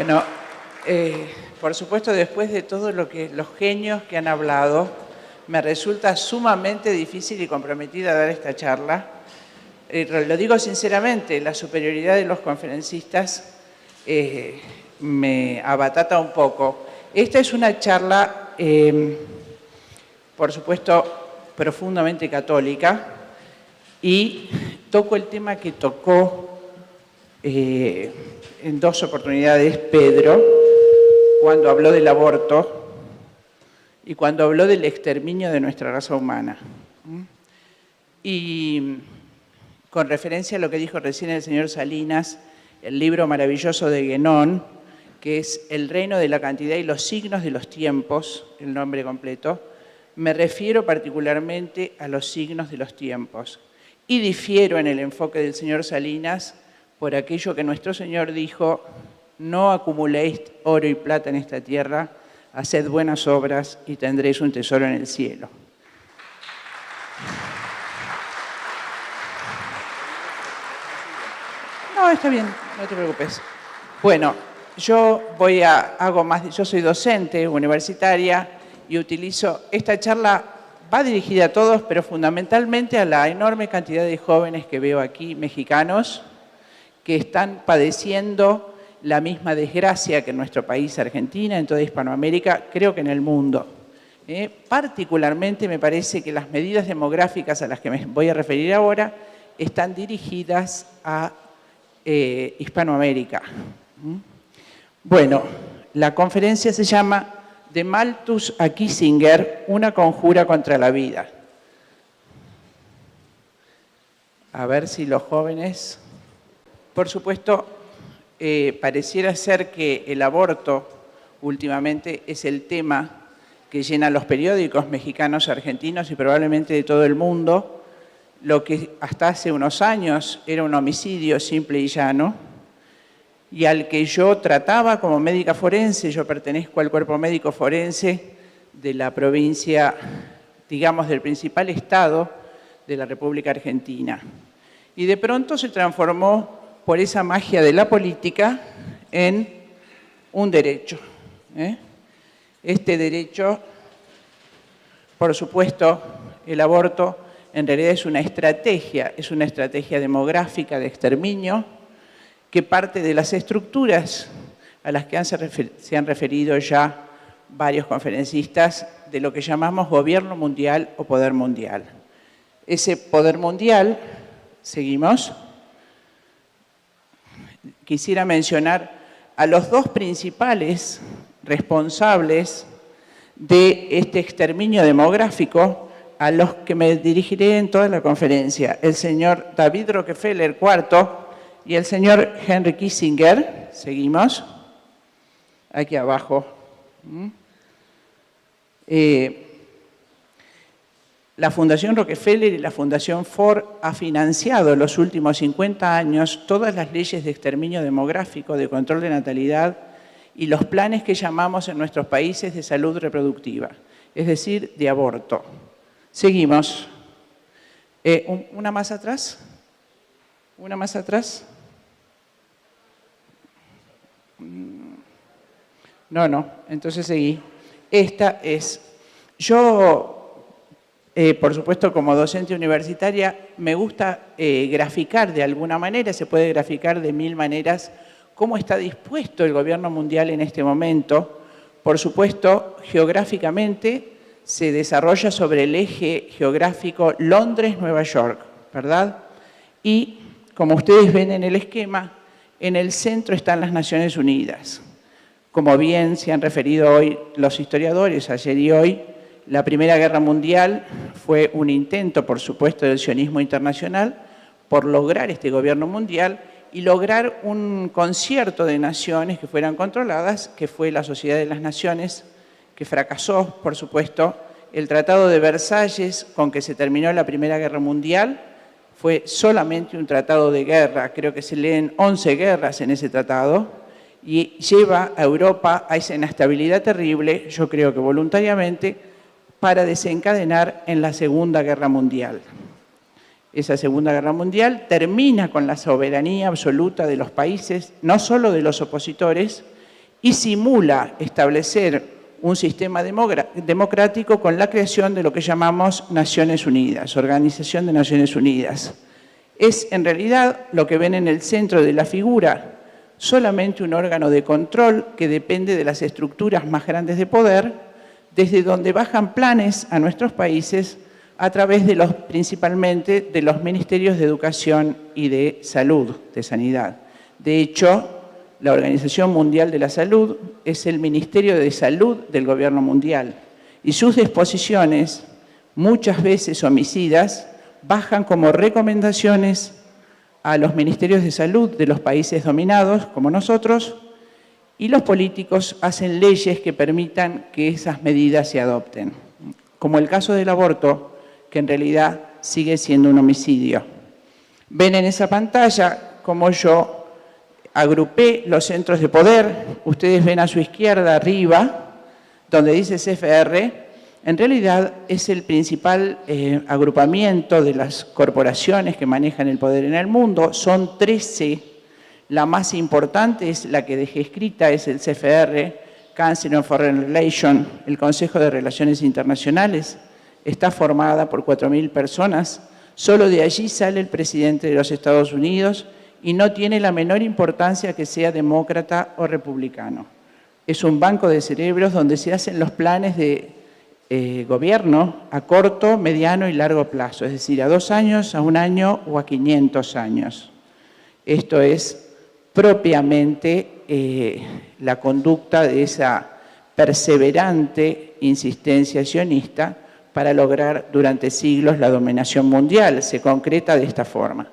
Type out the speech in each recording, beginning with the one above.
Bueno, por supuesto, después de todo lo que los genios que han hablado, me resulta sumamente difícil y comprometida dar esta charla. Lo digo sinceramente, la superioridad de los conferencistas me abatata un poco. Esta es una charla, por supuesto, profundamente católica, y toco el tema que tocó en dos oportunidades Pedro, cuando habló del aborto y cuando habló del exterminio de nuestra raza humana. Y con referencia a lo que dijo recién el señor Salinas, el libro maravilloso de Guénon, que es El reino de la cantidad y los signos de los tiempos, el nombre completo, me refiero particularmente a los signos de los tiempos. Y difiero en el enfoque del señor Salinas por aquello que nuestro Señor dijo: no acumuléis oro y plata en esta tierra, haced buenas obras y tendréis un tesoro en el cielo. No, está bien, no te preocupes. Bueno, yo soy docente universitaria y utilizo esta charla, va dirigida a todos, pero fundamentalmente a la enorme cantidad de jóvenes que veo aquí, mexicanos, que están padeciendo la misma desgracia que en nuestro país, Argentina, en toda Hispanoamérica, creo que en el mundo. Particularmente me parece que las medidas demográficas a las que me voy a referir ahora están dirigidas a Hispanoamérica. Bueno, la conferencia se llama De Malthus a Kissinger, una conjura contra la vida. A ver si los jóvenes... Por supuesto, pareciera ser que el aborto últimamente es el tema que llena los periódicos mexicanos, argentinos y probablemente de todo el mundo. Lo que hasta hace unos años era un homicidio simple y llano, y al que yo trataba como médica forense. Yo pertenezco al cuerpo médico forense de la provincia, digamos, del principal estado de la República Argentina. Y de pronto se transformó, por esa magia de la política, en un derecho. Este derecho, por supuesto, el aborto, en realidad es una estrategia demográfica de exterminio que parte de las estructuras a las que se han referido ya varios conferencistas de lo que llamamos gobierno mundial o poder mundial. Ese poder mundial, seguimos, quisiera mencionar a los dos principales responsables de este exterminio demográfico, a los que me dirigiré en toda la conferencia: el señor David Rockefeller IV y el señor Henry Kissinger. Seguimos, aquí abajo. La Fundación Rockefeller y la Fundación Ford ha financiado en los últimos 50 años todas las leyes de exterminio demográfico, de control de natalidad y los planes que llamamos en nuestros países de salud reproductiva, es decir, de aborto. Seguimos. Una más atrás. Una más atrás. No. Entonces seguí. Esta es... por supuesto, como docente universitaria, me gusta graficar de alguna manera, se puede graficar de mil maneras, cómo está dispuesto el gobierno mundial en este momento. Por supuesto, geográficamente se desarrolla sobre el eje geográfico Londres-Nueva York, ¿verdad? Y, como ustedes ven en el esquema, en el centro están las Naciones Unidas. Como bien se han referido hoy los historiadores, ayer y hoy, la Primera Guerra Mundial fue un intento, por supuesto, del sionismo internacional por lograr este gobierno mundial y lograr un concierto de naciones que fueran controladas, que fue la Sociedad de las Naciones, que fracasó, por supuesto. El Tratado de Versalles, con que se terminó la Primera Guerra Mundial, fue solamente un tratado de guerra. Creo que se leen 11 guerras en ese tratado, y lleva a Europa a esa inestabilidad terrible, yo creo que voluntariamente, para desencadenar en la Segunda Guerra Mundial. Esa Segunda Guerra Mundial termina con la soberanía absoluta de los países, no solo de los opositores, y simula establecer un sistema democrático con la creación de lo que llamamos Naciones Unidas, Organización de Naciones Unidas. Es en realidad lo que ven en el centro de la figura, solamente un órgano de control que depende de las estructuras más grandes de poder, desde donde bajan planes a nuestros países a través de principalmente de los ministerios de Educación y de Salud, de Sanidad. De hecho, la Organización Mundial de la Salud es el Ministerio de Salud del Gobierno Mundial y sus disposiciones, muchas veces homicidas, bajan como recomendaciones a los ministerios de salud de los países dominados, como nosotros, y los políticos hacen leyes que permitan que esas medidas se adopten, como el caso del aborto, que en realidad sigue siendo un homicidio. Ven en esa pantalla cómo yo agrupé los centros de poder. Ustedes ven a su izquierda arriba, donde dice CFR, en realidad es el principal agrupamiento de las corporaciones que manejan el poder en el mundo. Son 13, la más importante es la que dejé escrita, es el CFR, Council on Foreign Relations, el Consejo de Relaciones Internacionales. Está formada por 4.000 personas, solo de allí sale el presidente de los Estados Unidos y no tiene la menor importancia que sea demócrata o republicano. Es un banco de cerebros donde se hacen los planes de gobierno a corto, mediano y largo plazo, es decir, a 2 años, a 1 año o a 500 años. Esto es propiamente la conducta de esa perseverante insistencia sionista para lograr durante siglos la dominación mundial. Se concreta de esta forma.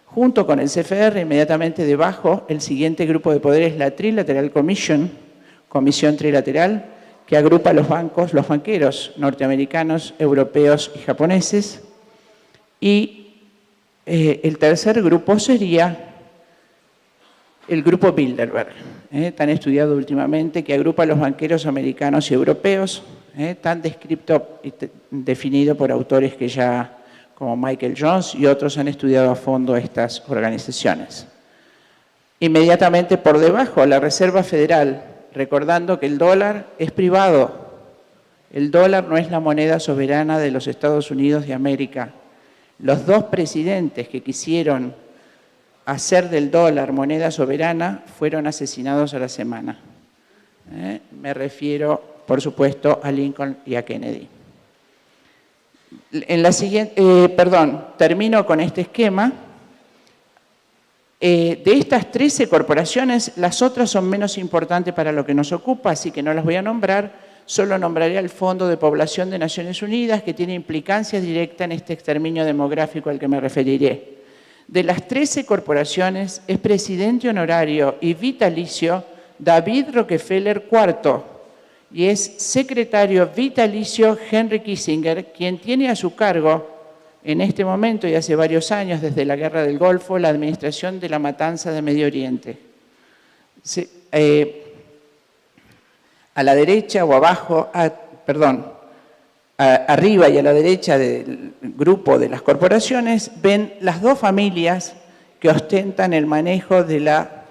Junto con el CFR, inmediatamente debajo, el siguiente grupo de poder es la Trilateral Commission, Comisión Trilateral, que agrupa a los banqueros norteamericanos, europeos y japoneses. Y el tercer grupo sería el grupo Bilderberg, tan estudiado últimamente, que agrupa a los banqueros americanos y europeos, tan descrito y definido por autores que ya, como Michael Jones y otros, han estudiado a fondo estas organizaciones. Inmediatamente por debajo, la Reserva Federal, recordando que el dólar es privado. El dólar no es la moneda soberana de los Estados Unidos de América. Los 2 presidentes que quisieron hacer del dólar moneda soberana fueron asesinados a la semana. Me refiero, por supuesto, a Lincoln y a Kennedy. En la siguiente, termino con este esquema. De estas 13 corporaciones, las otras son menos importantes para lo que nos ocupa, así que no las voy a nombrar, solo nombraré al Fondo de Población de Naciones Unidas, que tiene implicancia directa en este exterminio demográfico al que me referiré. De las 13 corporaciones, es presidente honorario y vitalicio David Rockefeller IV, y es secretario vitalicio Henry Kissinger, quien tiene a su cargo en este momento y hace varios años, desde la Guerra del Golfo, la administración de la matanza de Medio Oriente. A la derecha o abajo, arriba y a la derecha del grupo de las corporaciones, ven las 2 familias que ostentan el manejo de la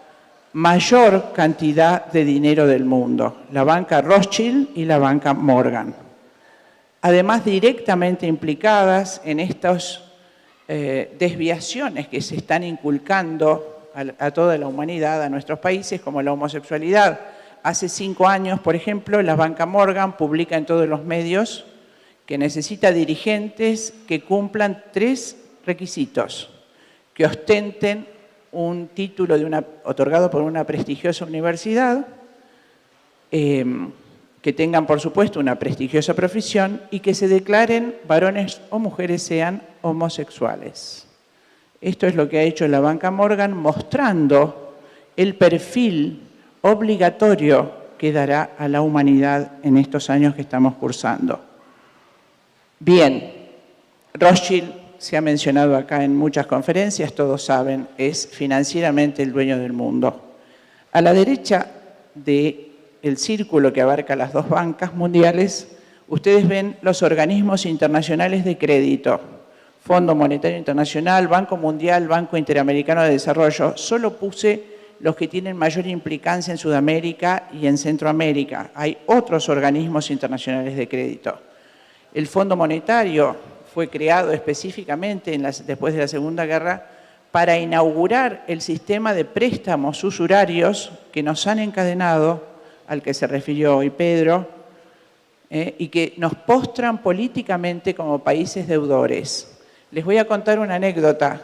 mayor cantidad de dinero del mundo, la banca Rothschild y la banca Morgan. Además, directamente implicadas en estas desviaciones que se están inculcando a toda la humanidad, a nuestros países, como la homosexualidad. Hace 5 años, por ejemplo, la banca Morgan publica en todos los medios que necesita dirigentes que cumplan 3 requisitos: que ostenten un título otorgado por una prestigiosa universidad, que tengan, por supuesto, una prestigiosa profesión y que se declaren varones o mujeres sean homosexuales. Esto es lo que ha hecho la banca Morgan, mostrando el perfil obligatorio que dará a la humanidad en estos años que estamos cursando. Bien, Rothschild se ha mencionado acá en muchas conferencias, todos saben, es financieramente el dueño del mundo. A la derecha del círculo que abarca las 2 bancas mundiales, ustedes ven los organismos internacionales de crédito, Fondo Monetario Internacional, Banco Mundial, Banco Interamericano de Desarrollo. Solo puse los que tienen mayor implicancia en Sudamérica y en Centroamérica. Hay otros organismos internacionales de crédito. El Fondo Monetario fue creado específicamente después de la Segunda Guerra para inaugurar el sistema de préstamos usurarios que nos han encadenado, al que se refirió hoy Pedro, y que nos postran políticamente como países deudores. Les voy a contar una anécdota.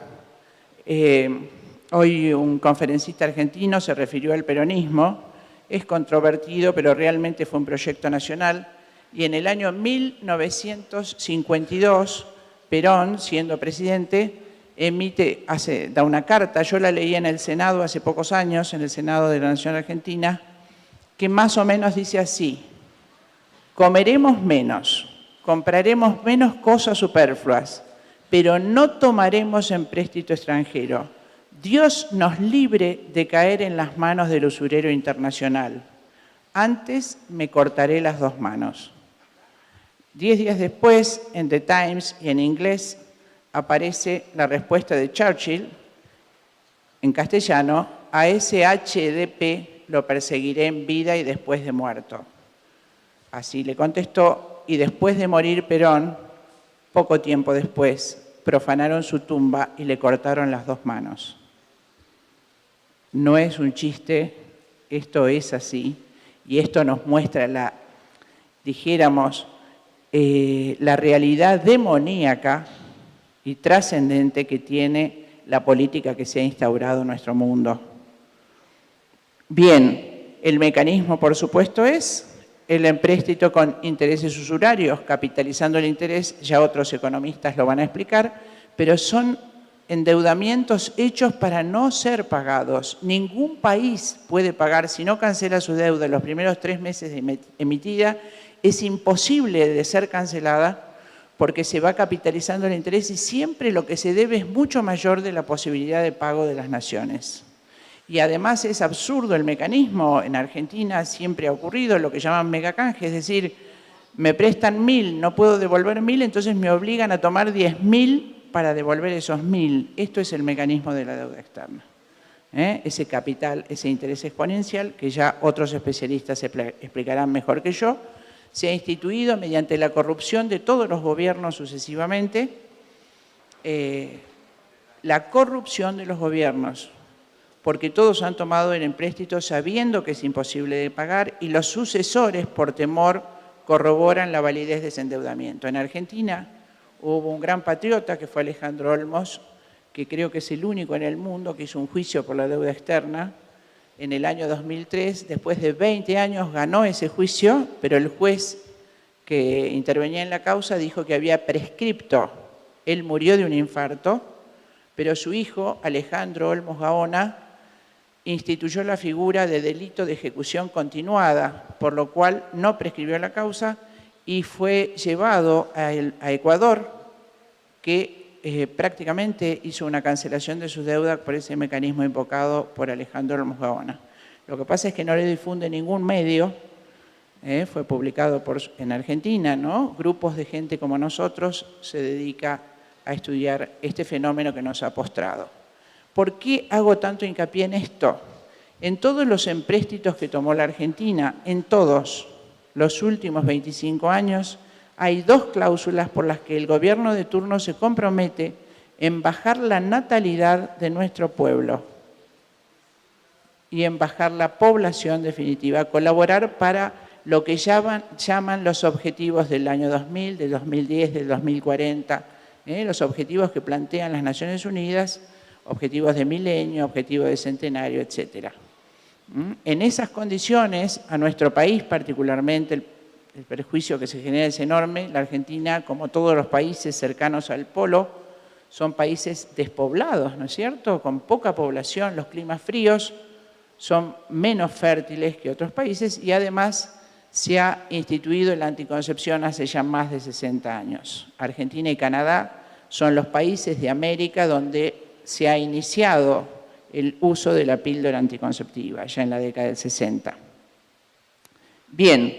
Hoy un conferencista argentino se refirió al peronismo, es controvertido, pero realmente fue un proyecto nacional, y en el año 1952, Perón, siendo presidente, da una carta, yo la leí en el Senado hace pocos años, en el Senado de la Nación Argentina, que más o menos dice así: comeremos menos, compraremos menos cosas superfluas, pero no tomaremos empréstito extranjero. Dios nos libre de caer en las manos del usurero internacional. Antes me cortaré las dos manos. 10 días después, en The Times y en inglés, aparece la respuesta de Churchill, en castellano: a ese HDP lo perseguiré en vida y después de muerto. Así le contestó, y después de morir Perón, poco tiempo después, profanaron su tumba y le cortaron las dos manos. No es un chiste, esto es así, y esto nos muestra la realidad demoníaca y trascendente que tiene la política que se ha instaurado en nuestro mundo. Bien, el mecanismo, por supuesto, es el empréstito con intereses usurarios, capitalizando el interés, ya otros economistas lo van a explicar, pero son endeudamientos hechos para no ser pagados. Ningún país puede pagar, si no cancela su deuda en los primeros 3 meses de emitida, es imposible de ser cancelada porque se va capitalizando el interés y siempre lo que se debe es mucho mayor de la posibilidad de pago de las naciones. Y además es absurdo el mecanismo. En Argentina siempre ha ocurrido lo que llaman megacanje, es decir, me prestan 1.000, no puedo devolver 1.000, entonces me obligan a tomar 10.000 para devolver esos 1.000. Esto es el mecanismo de la deuda externa. Ese capital, ese interés exponencial, que ya otros especialistas explicarán mejor que yo, se ha instituido mediante la corrupción de todos los gobiernos sucesivamente. La corrupción de los gobiernos, porque todos han tomado el empréstito sabiendo que es imposible de pagar y los sucesores, por temor, corroboran la validez de ese endeudamiento. En Argentina hubo un gran patriota que fue Alejandro Olmos, que creo que es el único en el mundo que hizo un juicio por la deuda externa en el año 2003. Después de 20 años ganó ese juicio, pero el juez que intervenía en la causa dijo que había prescripto. Él murió de un infarto, pero su hijo, Alejandro Olmos Gaona, instituyó la figura de delito de ejecución continuada, por lo cual no prescribió la causa y fue llevado a Ecuador, que prácticamente hizo una cancelación de sus deudas por ese mecanismo invocado por Alejandro Olmos Gaona. Lo que pasa es que no le difunde ningún medio, fue publicado en Argentina, ¿no? Grupos de gente como nosotros se dedica a estudiar este fenómeno que nos ha postrado. ¿Por qué hago tanto hincapié en esto? En todos los empréstitos que tomó la Argentina, en todos los últimos 25 años, hay 2 cláusulas por las que el gobierno de turno se compromete en bajar la natalidad de nuestro pueblo y en bajar la población definitiva, colaborar para lo que llaman los objetivos del año 2000, del 2010, del 2040, los objetivos que plantean las Naciones Unidas, objetivos de milenio, objetivos de centenario, etc. En esas condiciones, a nuestro país particularmente, el perjuicio que se genera es enorme. La Argentina, como todos los países cercanos al polo, son países despoblados, ¿no es cierto?, con poca población, los climas fríos son menos fértiles que otros países y además se ha instituido la anticoncepción hace ya más de 60 años. Argentina y Canadá son los países de América donde se ha iniciado el uso de la píldora anticonceptiva, ya en la década del 60. Bien,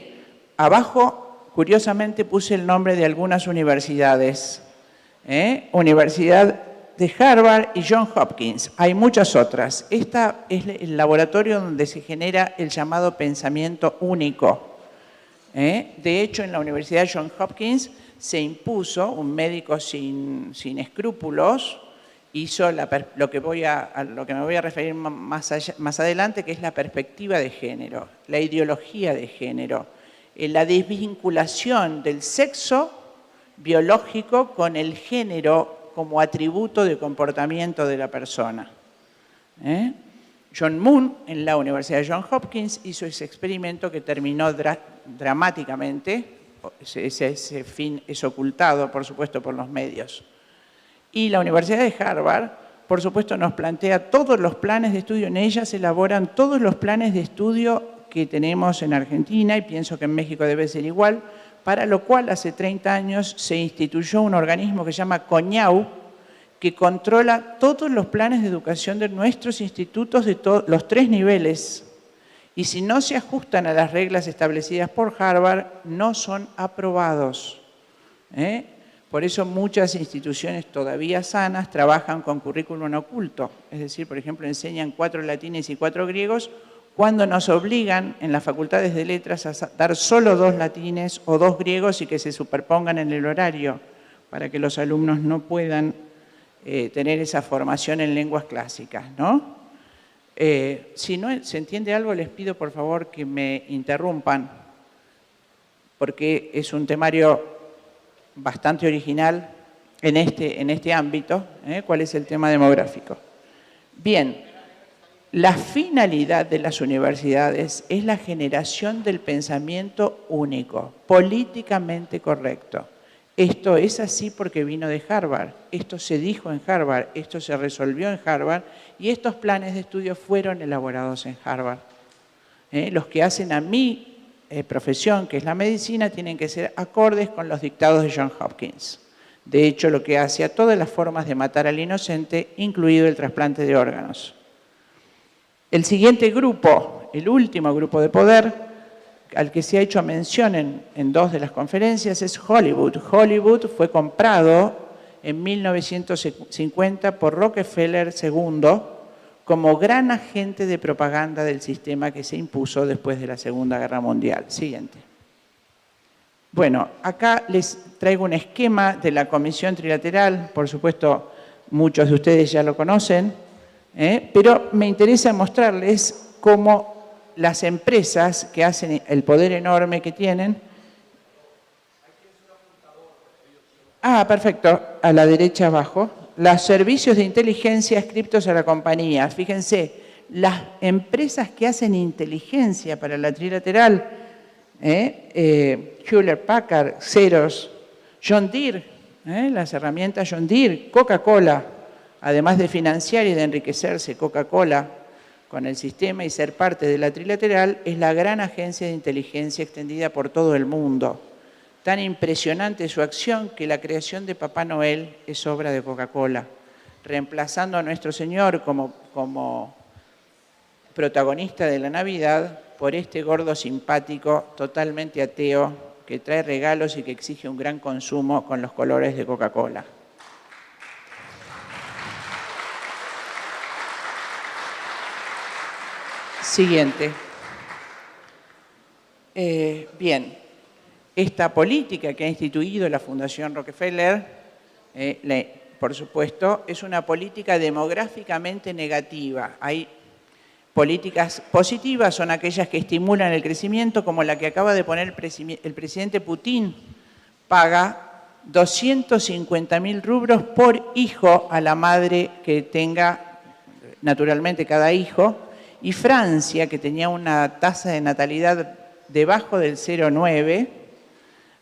abajo, curiosamente, puse el nombre de algunas universidades. Universidad de Harvard y Johns Hopkins. Hay muchas otras. Esta es el laboratorio donde se genera el llamado pensamiento único. De hecho, en la Universidad Johns Hopkins se impuso, un médico sin escrúpulos, hizo lo que me voy a referir más adelante, que es la perspectiva de género, la ideología de género, la desvinculación del sexo biológico con el género como atributo de comportamiento de la persona. John Moon, en la Universidad de Johns Hopkins, hizo ese experimento que terminó dramáticamente. Ese fin es ocultado, por supuesto, por los medios. Y la Universidad de Harvard, por supuesto, nos plantea todos los planes de estudio. En ella se elaboran todos los planes de estudio que tenemos en Argentina, y pienso que en México debe ser igual, para lo cual hace 30 años se instituyó un organismo que se llama CONIAU, que controla todos los planes de educación de nuestros institutos de los 3 niveles. Y si no se ajustan a las reglas establecidas por Harvard, no son aprobados. Por eso muchas instituciones todavía sanas trabajan con currículum oculto. Es decir, por ejemplo, enseñan 4 latines y 4 griegos, cuando nos obligan en las facultades de letras a dar solo 2 latines o 2 griegos y que se superpongan en el horario, para que los alumnos no puedan tener esa formación en lenguas clásicas, ¿no? Si no se entiende algo, les pido por favor que me interrumpan, porque es un temario bastante original en este ámbito. ¿Cuál es el tema demográfico? Bien, la finalidad de las universidades es la generación del pensamiento único, políticamente correcto. Esto es así porque vino de Harvard, esto se dijo en Harvard, esto se resolvió en Harvard y estos planes de estudio fueron elaborados en Harvard. Los que hacen a mi profesión, que es la medicina, tienen que ser acordes con los dictados de Johns Hopkins. De hecho, lo que hace a todas las formas de matar al inocente, incluido el trasplante de órganos. El siguiente grupo, el último grupo de poder, al que se ha hecho mención en 2 de las conferencias, es Hollywood. Hollywood fue comprado en 1950 por Rockefeller II como gran agente de propaganda del sistema que se impuso después de la Segunda Guerra Mundial. Siguiente. Bueno, acá les traigo un esquema de la Comisión Trilateral. Por supuesto, muchos de ustedes ya lo conocen, pero me interesa mostrarles cómo las empresas que hacen el poder enorme que tienen. Perfecto, a la derecha abajo. Los servicios de inteligencia adscriptos a la compañía. Fíjense, las empresas que hacen inteligencia para la trilateral, Hewlett Packard, Xerox, John Deere, las herramientas John Deere, Coca-Cola, además de financiar y de enriquecerse Coca-Cola con el sistema y ser parte de la trilateral, es la gran agencia de inteligencia extendida por todo el mundo. Tan impresionante su acción que la creación de Papá Noel es obra de Coca-Cola, reemplazando a nuestro Señor como protagonista de la Navidad por este gordo simpático, totalmente ateo, que trae regalos y que exige un gran consumo con los colores de Coca-Cola. Siguiente. Bien, esta política que ha instituido la Fundación Rockefeller, por supuesto, es una política demográficamente negativa. Hay políticas positivas, son aquellas que estimulan el crecimiento, como la que acaba de poner el presidente Putin. Paga 250.000 rublos por hijo a la madre que tenga, naturalmente, cada hijo. Y Francia, que tenía una tasa de natalidad debajo del 0,9,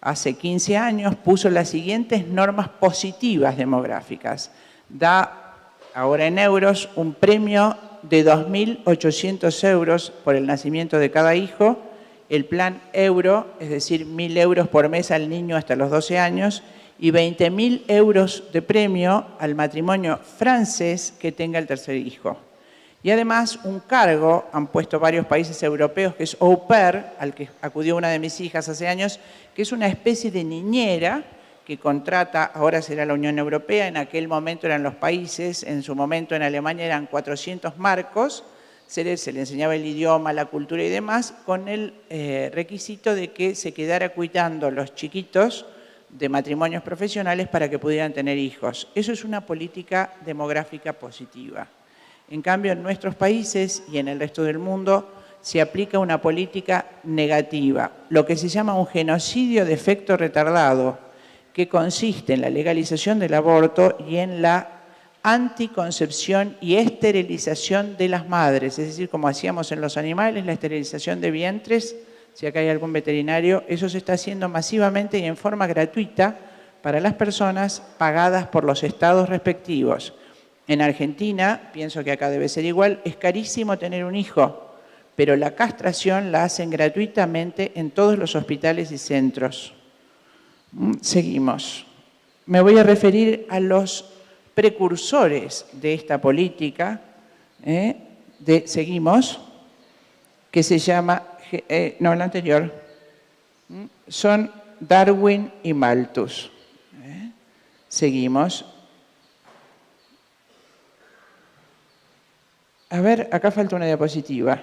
hace 15 años, puso las siguientes normas positivas demográficas. Da, ahora en euros, un premio de 2.800 euros por el nacimiento de cada hijo, el plan euro, es decir, 1.000 euros por mes al niño hasta los 12 años, y 20.000 euros de premio al matrimonio francés que tenga el tercer hijo. Y además un cargo, han puesto varios países europeos, que es au pair, al que acudió una de mis hijas hace años, que es una especie de niñera que contrata, ahora será la Unión Europea, en aquel momento eran los países, en su momento en Alemania eran 400 marcos, se le enseñaba el idioma, la cultura y demás, con el requisito de que se quedara cuidando los chiquitos de matrimonios profesionales para que pudieran tener hijos. Eso es una política demográfica positiva. En cambio, en nuestros países y en el resto del mundo se aplica una política negativa, lo que se llama un genocidio de efecto retardado, que consiste en la legalización del aborto y en la anticoncepción y esterilización de las madres, es decir, como hacíamos en los animales, la esterilización de vientres. Si acá hay algún veterinario, eso se está haciendo masivamente y en forma gratuita para las personas pagadas por los estados respectivos. En Argentina, pienso que acá debe ser igual, es carísimo tener un hijo, pero la castración la hacen gratuitamente en todos los hospitales y centros. Seguimos. Me voy a referir a los precursores de esta política, seguimos, que se llama, no, la anterior, son Darwin y Malthus. Seguimos. A ver, acá falta una diapositiva.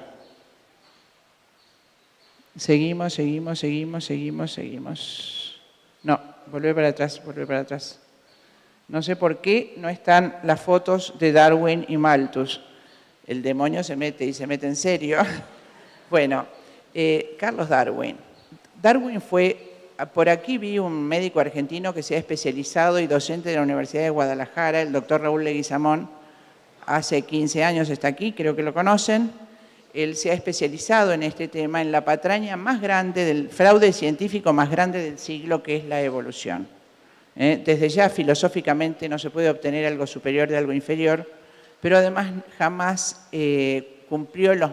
Seguimos. No, volver para atrás. No sé por qué no están las fotos de Darwin y Malthus. El demonio se mete y se mete en serio. Bueno, Carlos Darwin. Darwin fue, por aquí vi un médico argentino que se ha especializado y docente de la Universidad de Guadalajara, el doctor Raúl Leguizamón. Hace 15 años está aquí, creo que lo conocen. Él se ha especializado en este tema, en la patraña más grande, del fraude científico más grande del siglo, que es la evolución. Desde ya, filosóficamente, no se puede obtener algo superior de algo inferior, pero además jamás cumplió los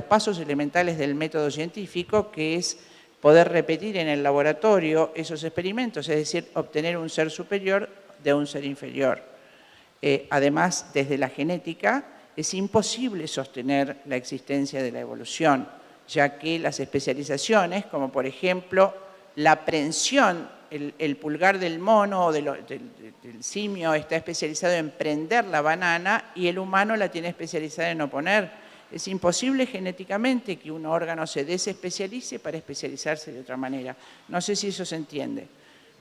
pasos elementales del método científico, que es poder repetir en el laboratorio esos experimentos, es decir, obtener un ser superior de un ser inferior. Además, desde la genética, es imposible sostener la existencia de la evolución, ya que las especializaciones, como por ejemplo la prensión, el pulgar del mono o del simio está especializado en prender la banana y el humano la tiene especializada en oponer. Es imposible genéticamente que un órgano se desespecialice para especializarse de otra manera. No sé si eso se entiende.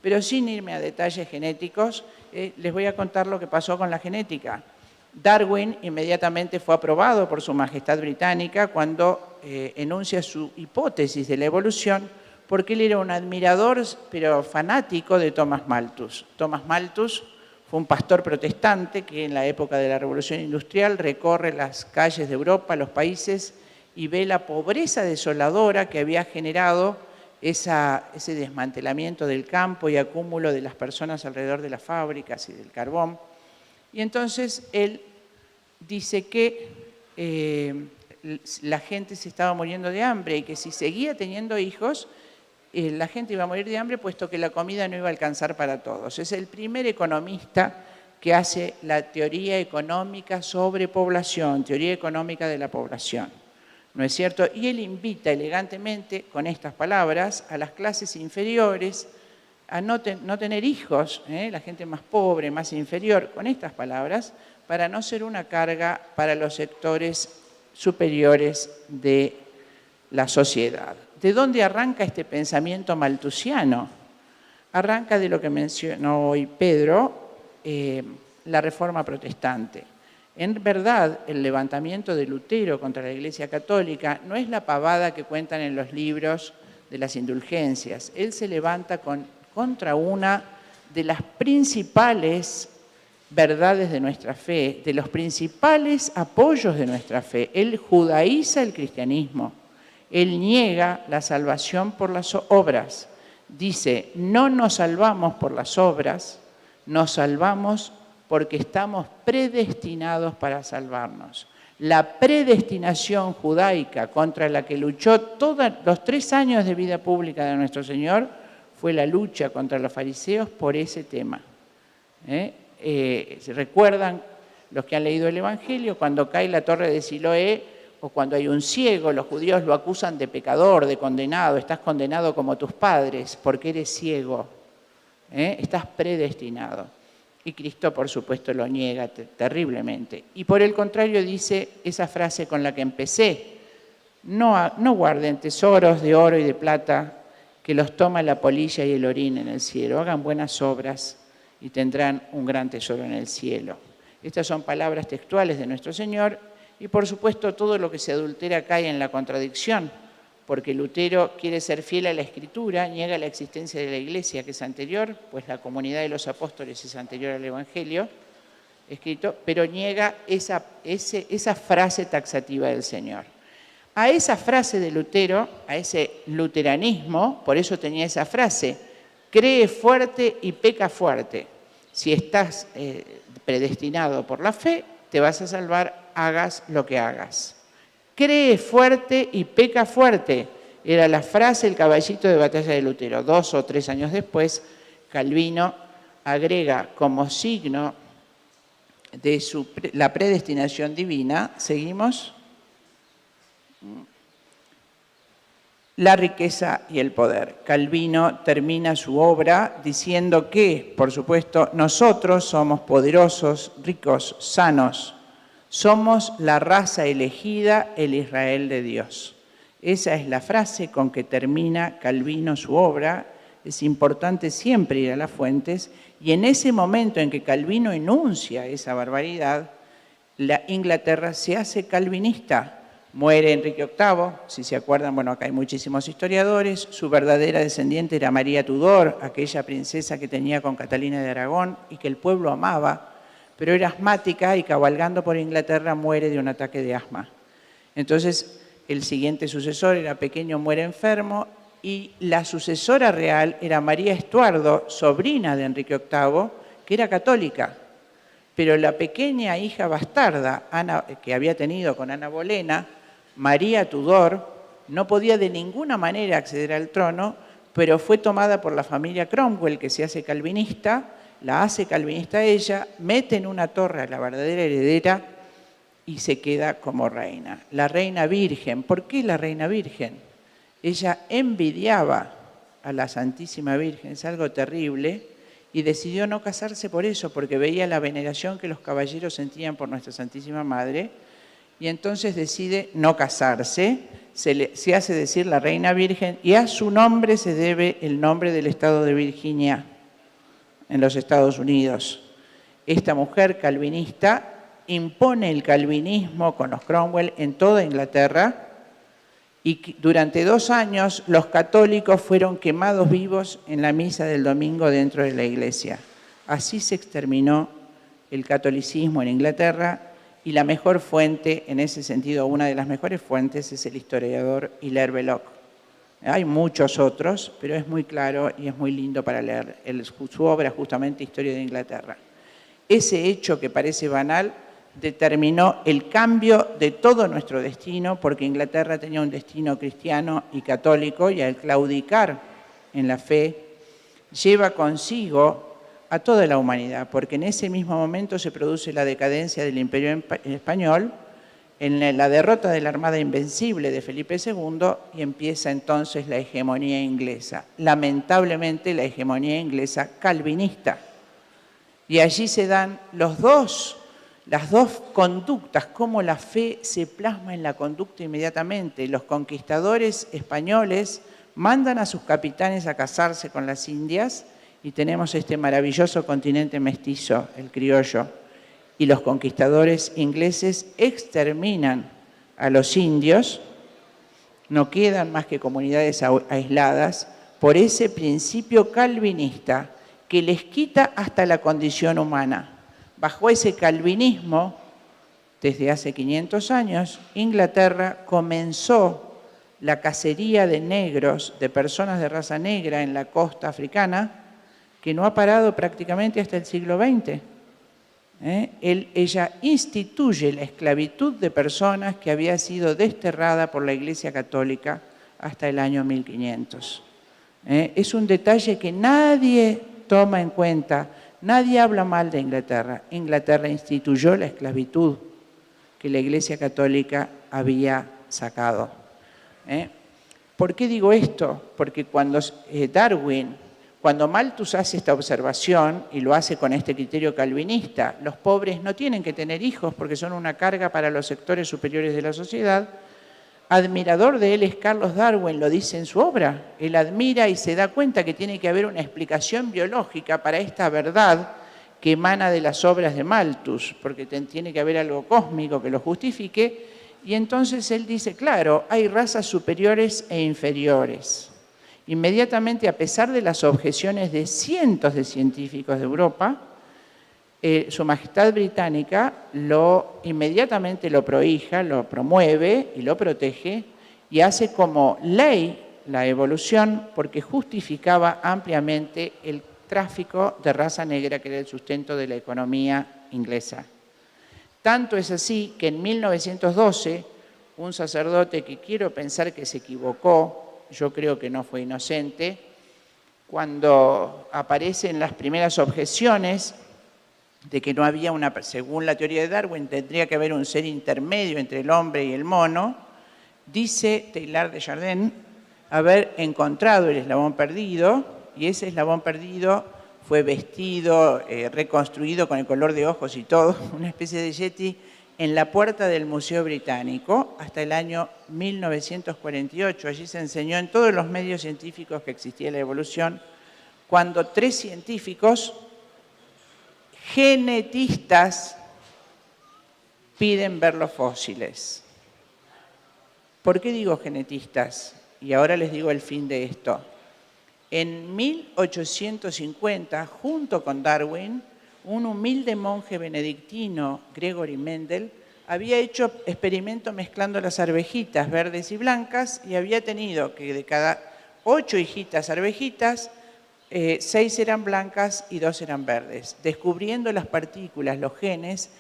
Pero sin irme a detalles genéticos, les voy a contar lo que pasó con la genética. Darwin inmediatamente fue aprobado por Su Majestad Británica cuando enuncia su hipótesis de la evolución, porque él era un admirador, pero fanático, de Thomas Malthus. Thomas Malthus fue un pastor protestante que en la época de la Revolución Industrial recorre las calles de Europa, los países, y ve la pobreza desoladora que había generado ese desmantelamiento del campo y acúmulo de las personas alrededor de las fábricas y del carbón. Y entonces él dice que la gente se estaba muriendo de hambre y que si seguía teniendo hijos, la gente iba a morir de hambre puesto que la comida no iba a alcanzar para todos. Es el primer economista que hace la teoría económica sobre población, teoría económica de la población. ¿No es cierto? Y él invita elegantemente, con estas palabras, a las clases inferiores a no tener hijos, la gente más pobre, más inferior, con estas palabras, para no ser una carga para los sectores superiores de la sociedad. ¿De dónde arranca este pensamiento malthusiano? Arranca de lo que mencionó hoy Pedro, la Reforma Protestante. En verdad, el levantamiento de Lutero contra la Iglesia Católica no es la pavada que cuentan en los libros de las indulgencias. Él se levanta contra una de las principales verdades de nuestra fe, de los principales apoyos de nuestra fe. Él judaiza el cristianismo. Él niega la salvación por las obras. Dice, no nos salvamos por las obras, nos salvamos porque estamos predestinados para salvarnos. La predestinación judaica contra la que luchó todos los 3 años de vida pública de nuestro Señor fue la lucha contra los fariseos por ese tema. ¿Se recuerdan los que han leído el Evangelio? Cuando cae la torre de Siloé o cuando hay un ciego, los judíos lo acusan de pecador, de condenado. Estás condenado como tus padres porque eres ciego. Estás predestinado. Y Cristo, por supuesto, lo niega terriblemente. Y por el contrario dice esa frase con la que empecé: no guarden tesoros de oro y de plata, que los toma la polilla y el orín en el cielo. Hagan buenas obras y tendrán un gran tesoro en el cielo. Estas son palabras textuales de nuestro Señor, y por supuesto todo lo que se adultera cae en la contradicción, porque Lutero quiere ser fiel a la Escritura, niega la existencia de la Iglesia, que es anterior, pues la comunidad de los apóstoles es anterior al Evangelio escrito, pero niega esa frase taxativa del Señor. A esa frase de Lutero, a ese luteranismo, por eso tenía esa frase: cree fuerte y peca fuerte. Si estás predestinado por la fe, te vas a salvar, hagas lo que hagas. Cree fuerte y peca fuerte, era la frase, el caballito de batalla de Lutero. 2 o 3 años después, Calvino agrega como signo de la predestinación divina, seguimos, la riqueza y el poder. Calvino termina su obra diciendo que, por supuesto, nosotros somos poderosos, ricos, sanos. Somos la raza elegida, el Israel de Dios. Esa es la frase con que termina Calvino su obra. Es importante siempre ir a las fuentes. Y en ese momento en que Calvino enuncia esa barbaridad, la Inglaterra se hace calvinista. Muere Enrique VIII, si se acuerdan, bueno, acá hay muchísimos historiadores. Su verdadera descendiente era María Tudor, aquella princesa que tenía con Catalina de Aragón y que el pueblo amaba, pero era asmática y cabalgando por Inglaterra muere de un ataque de asma. Entonces, el siguiente sucesor era pequeño, muere enfermo, y la sucesora real era María Estuardo, sobrina de Enrique VIII, que era católica. Pero la pequeña hija bastarda que había tenido con Ana Bolena, María Tudor, no podía de ninguna manera acceder al trono, pero fue tomada por la familia Cromwell, que se hace calvinista, la hace calvinista ella, mete en una torre a la verdadera heredera y se queda como reina. La reina virgen. ¿Por qué la reina virgen? Ella envidiaba a la Santísima Virgen, es algo terrible, y decidió no casarse por eso, porque veía la veneración que los caballeros sentían por nuestra Santísima Madre, y entonces decide no casarse, se hace decir la Reina Virgen, y a su nombre se debe el nombre del estado de Virginia, en los Estados Unidos. Esta mujer calvinista impone el calvinismo con los Cromwell en toda Inglaterra, y durante 2 años los católicos fueron quemados vivos en la misa del domingo dentro de la iglesia. Así se exterminó el catolicismo en Inglaterra, y la mejor fuente, en ese sentido, una de las mejores fuentes, es el historiador Hilaire Belloc. Hay muchos otros, pero es muy claro y es muy lindo para leer su obra, justamente Historia de Inglaterra. Ese hecho que parece banal determinó el cambio de todo nuestro destino, porque Inglaterra tenía un destino cristiano y católico, y al claudicar en la fe lleva consigo a toda la humanidad, porque en ese mismo momento se produce la decadencia del Imperio Español, en la derrota de la Armada Invencible de Felipe II, y empieza entonces la hegemonía inglesa, lamentablemente la hegemonía inglesa calvinista. Y allí se dan las dos conductas, cómo la fe se plasma en la conducta inmediatamente. Los conquistadores españoles mandan a sus capitanes a casarse con las indias, y tenemos este maravilloso continente mestizo, el criollo. Y los conquistadores ingleses exterminan a los indios, no quedan más que comunidades aisladas, por ese principio calvinista que les quita hasta la condición humana. Bajo ese calvinismo, desde hace 500 años, Inglaterra comenzó la cacería de negros, de personas de raza negra en la costa africana, que no ha parado prácticamente hasta el siglo XX. Ella instituye la esclavitud de personas que había sido desterrada por la Iglesia Católica hasta el año 1500. Es un detalle que nadie toma en cuenta, nadie habla mal de Inglaterra. Inglaterra instituyó la esclavitud que la Iglesia Católica había sacado. ¿Por qué digo esto? Porque cuando Darwin Cuando Malthus hace esta observación, y lo hace con este criterio calvinista, los pobres no tienen que tener hijos porque son una carga para los sectores superiores de la sociedad, admirador de él es Carlos Darwin, lo dice en su obra. Él admira y se da cuenta que tiene que haber una explicación biológica para esta verdad que emana de las obras de Malthus, porque tiene que haber algo cósmico que lo justifique, y entonces él dice, claro, hay razas superiores e inferiores. Inmediatamente, a pesar de las objeciones de cientos de científicos de Europa, Su Majestad Británica inmediatamente lo prohija, lo promueve y lo protege y hace como ley la evolución porque justificaba ampliamente el tráfico de raza negra que era el sustento de la economía inglesa. Tanto es así que en 1912 un sacerdote que quiero pensar que se equivocó, yo creo que no fue inocente, cuando aparecen las primeras objeciones de que no había según la teoría de Darwin, tendría que haber un ser intermedio entre el hombre y el mono, dice Teilhard de Chardin haber encontrado el eslabón perdido, y ese eslabón perdido fue vestido, reconstruido con el color de ojos y todo, una especie de yeti, en la puerta del Museo Británico hasta el año 1948. Allí se enseñó en todos los medios científicos que existía la evolución, cuando 3 científicos genetistas piden ver los fósiles. ¿Por qué digo genetistas? Y ahora les digo el fin de esto. En 1850, junto con Darwin, un humilde monje benedictino, Gregory Mendel, había hecho experimento mezclando las arvejitas verdes y blancas y había tenido que de cada 8 hijitas arvejitas, 6 eran blancas y 2 eran verdes, descubriendo las partículas, los genes,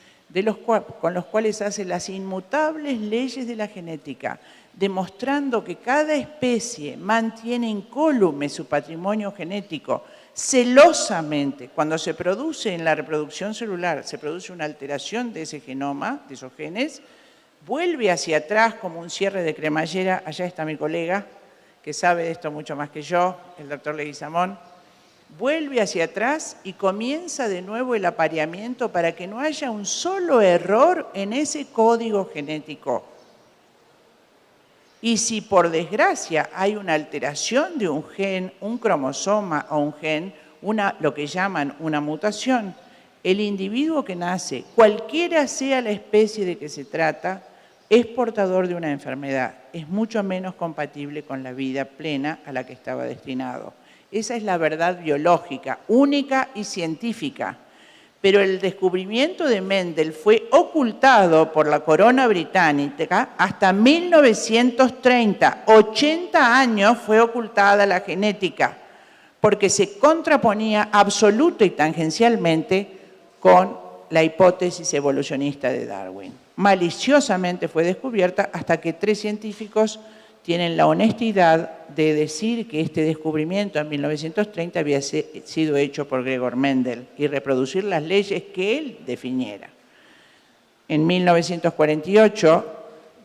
con los cuales hace las inmutables leyes de la genética, demostrando que cada especie mantiene incólume su patrimonio genético celosamente. Cuando se produce en la reproducción celular, se produce una alteración de ese genoma, de esos genes, vuelve hacia atrás como un cierre de cremallera. Allá está mi colega, que sabe de esto mucho más que yo, el doctor Leguizamón. Vuelve hacia atrás y comienza de nuevo el apareamiento para que no haya un solo error en ese código genético. Y si por desgracia hay una alteración de un gen, un cromosoma o un gen, lo que llaman una mutación, el individuo que nace, cualquiera sea la especie de que se trata, es portador de una enfermedad. Es mucho menos compatible con la vida plena a la que estaba destinado. Esa es la verdad biológica, única y científica. Pero el descubrimiento de Mendel fue ocultado por la corona británica hasta 1930. 80 años fue ocultada la genética, porque se contraponía absoluta y tangencialmente con la hipótesis evolucionista de Darwin. Maliciosamente fue descubierta hasta que 3 científicos tienen la honestidad de decir que este descubrimiento en 1930 había sido hecho por Gregor Mendel y reproducir las leyes que él definiera. En 1948,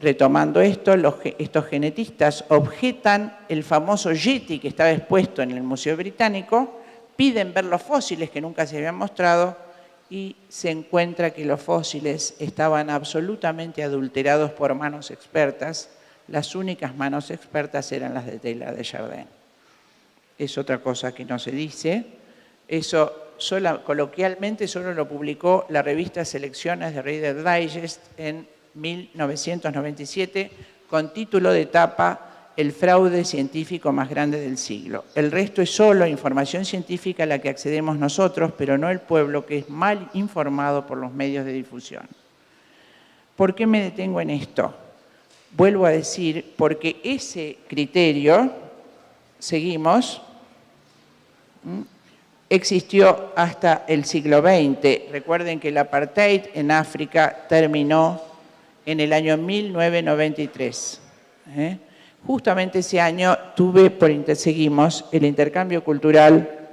retomando esto, estos genetistas objetan el famoso yeti que estaba expuesto en el Museo Británico, piden ver los fósiles que nunca se habían mostrado y se encuentra que los fósiles estaban absolutamente adulterados por manos expertas. Las únicas manos expertas eran las de Teilhard de Chardin. Es otra cosa que no se dice. Eso coloquialmente solo lo publicó la revista Selecciones de Reader's Digest en 1997 con título de tapa El fraude científico más grande del siglo. El resto es solo información científica a la que accedemos nosotros, pero no el pueblo, que es mal informado por los medios de difusión. ¿Por qué me detengo en esto? Vuelvo a decir, porque ese criterio, seguimos, existió hasta el siglo XX. Recuerden que el apartheid en África terminó en el año 1993. Justamente ese año seguimos el intercambio cultural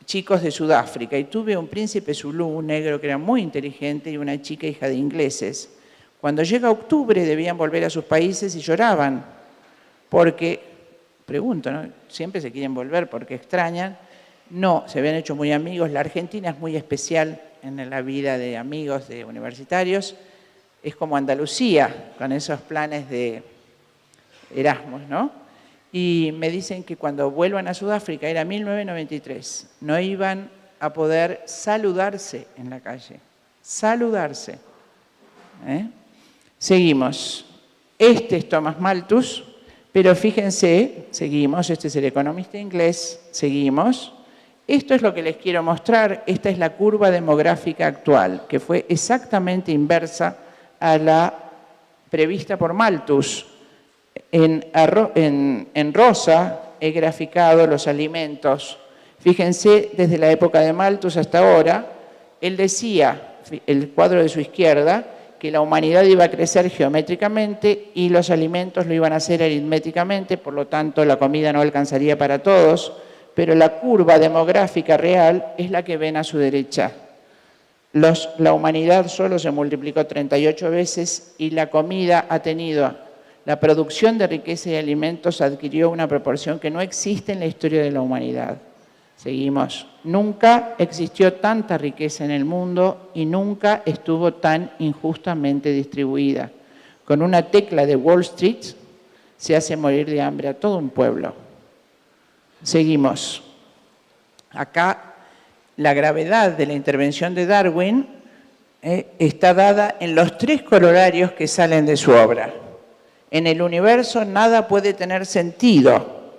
chicos de Sudáfrica y tuve un príncipe zulú, un negro que era muy inteligente y una chica hija de ingleses. Cuando llega octubre debían volver a sus países y lloraban porque pregunto, ¿no? Siempre se quieren volver porque extrañan. No, se habían hecho muy amigos. La Argentina es muy especial en la vida de amigos, de universitarios. Es como Andalucía, con esos planes de Erasmus, ¿no? Y me dicen que cuando vuelvan a Sudáfrica, era 1993, no iban a poder saludarse en la calle. Saludarse. Seguimos. Este es Thomas Malthus, pero fíjense, seguimos, este es el economista inglés, seguimos. Esto es lo que les quiero mostrar, esta es la curva demográfica actual, que fue exactamente inversa a la prevista por Malthus. En rosa he graficado los alimentos. Fíjense, desde la época de Malthus hasta ahora, él decía, el cuadro de su izquierda, que la humanidad iba a crecer geométricamente y los alimentos lo iban a hacer aritméticamente, por lo tanto la comida no alcanzaría para todos, pero la curva demográfica real es la que ven a su derecha. La humanidad solo se multiplicó 38 veces y la comida ha tenido, la producción de riqueza y alimentos adquirió una proporción que no existe en la historia de la humanidad. Seguimos. Nunca existió tanta riqueza en el mundo y nunca estuvo tan injustamente distribuida. Con una tecla de Wall Street se hace morir de hambre a todo un pueblo. Seguimos. Acá la gravedad de la intervención de Darwin está dada en los 3 corolarios que salen de su obra. En el universo nada puede tener sentido.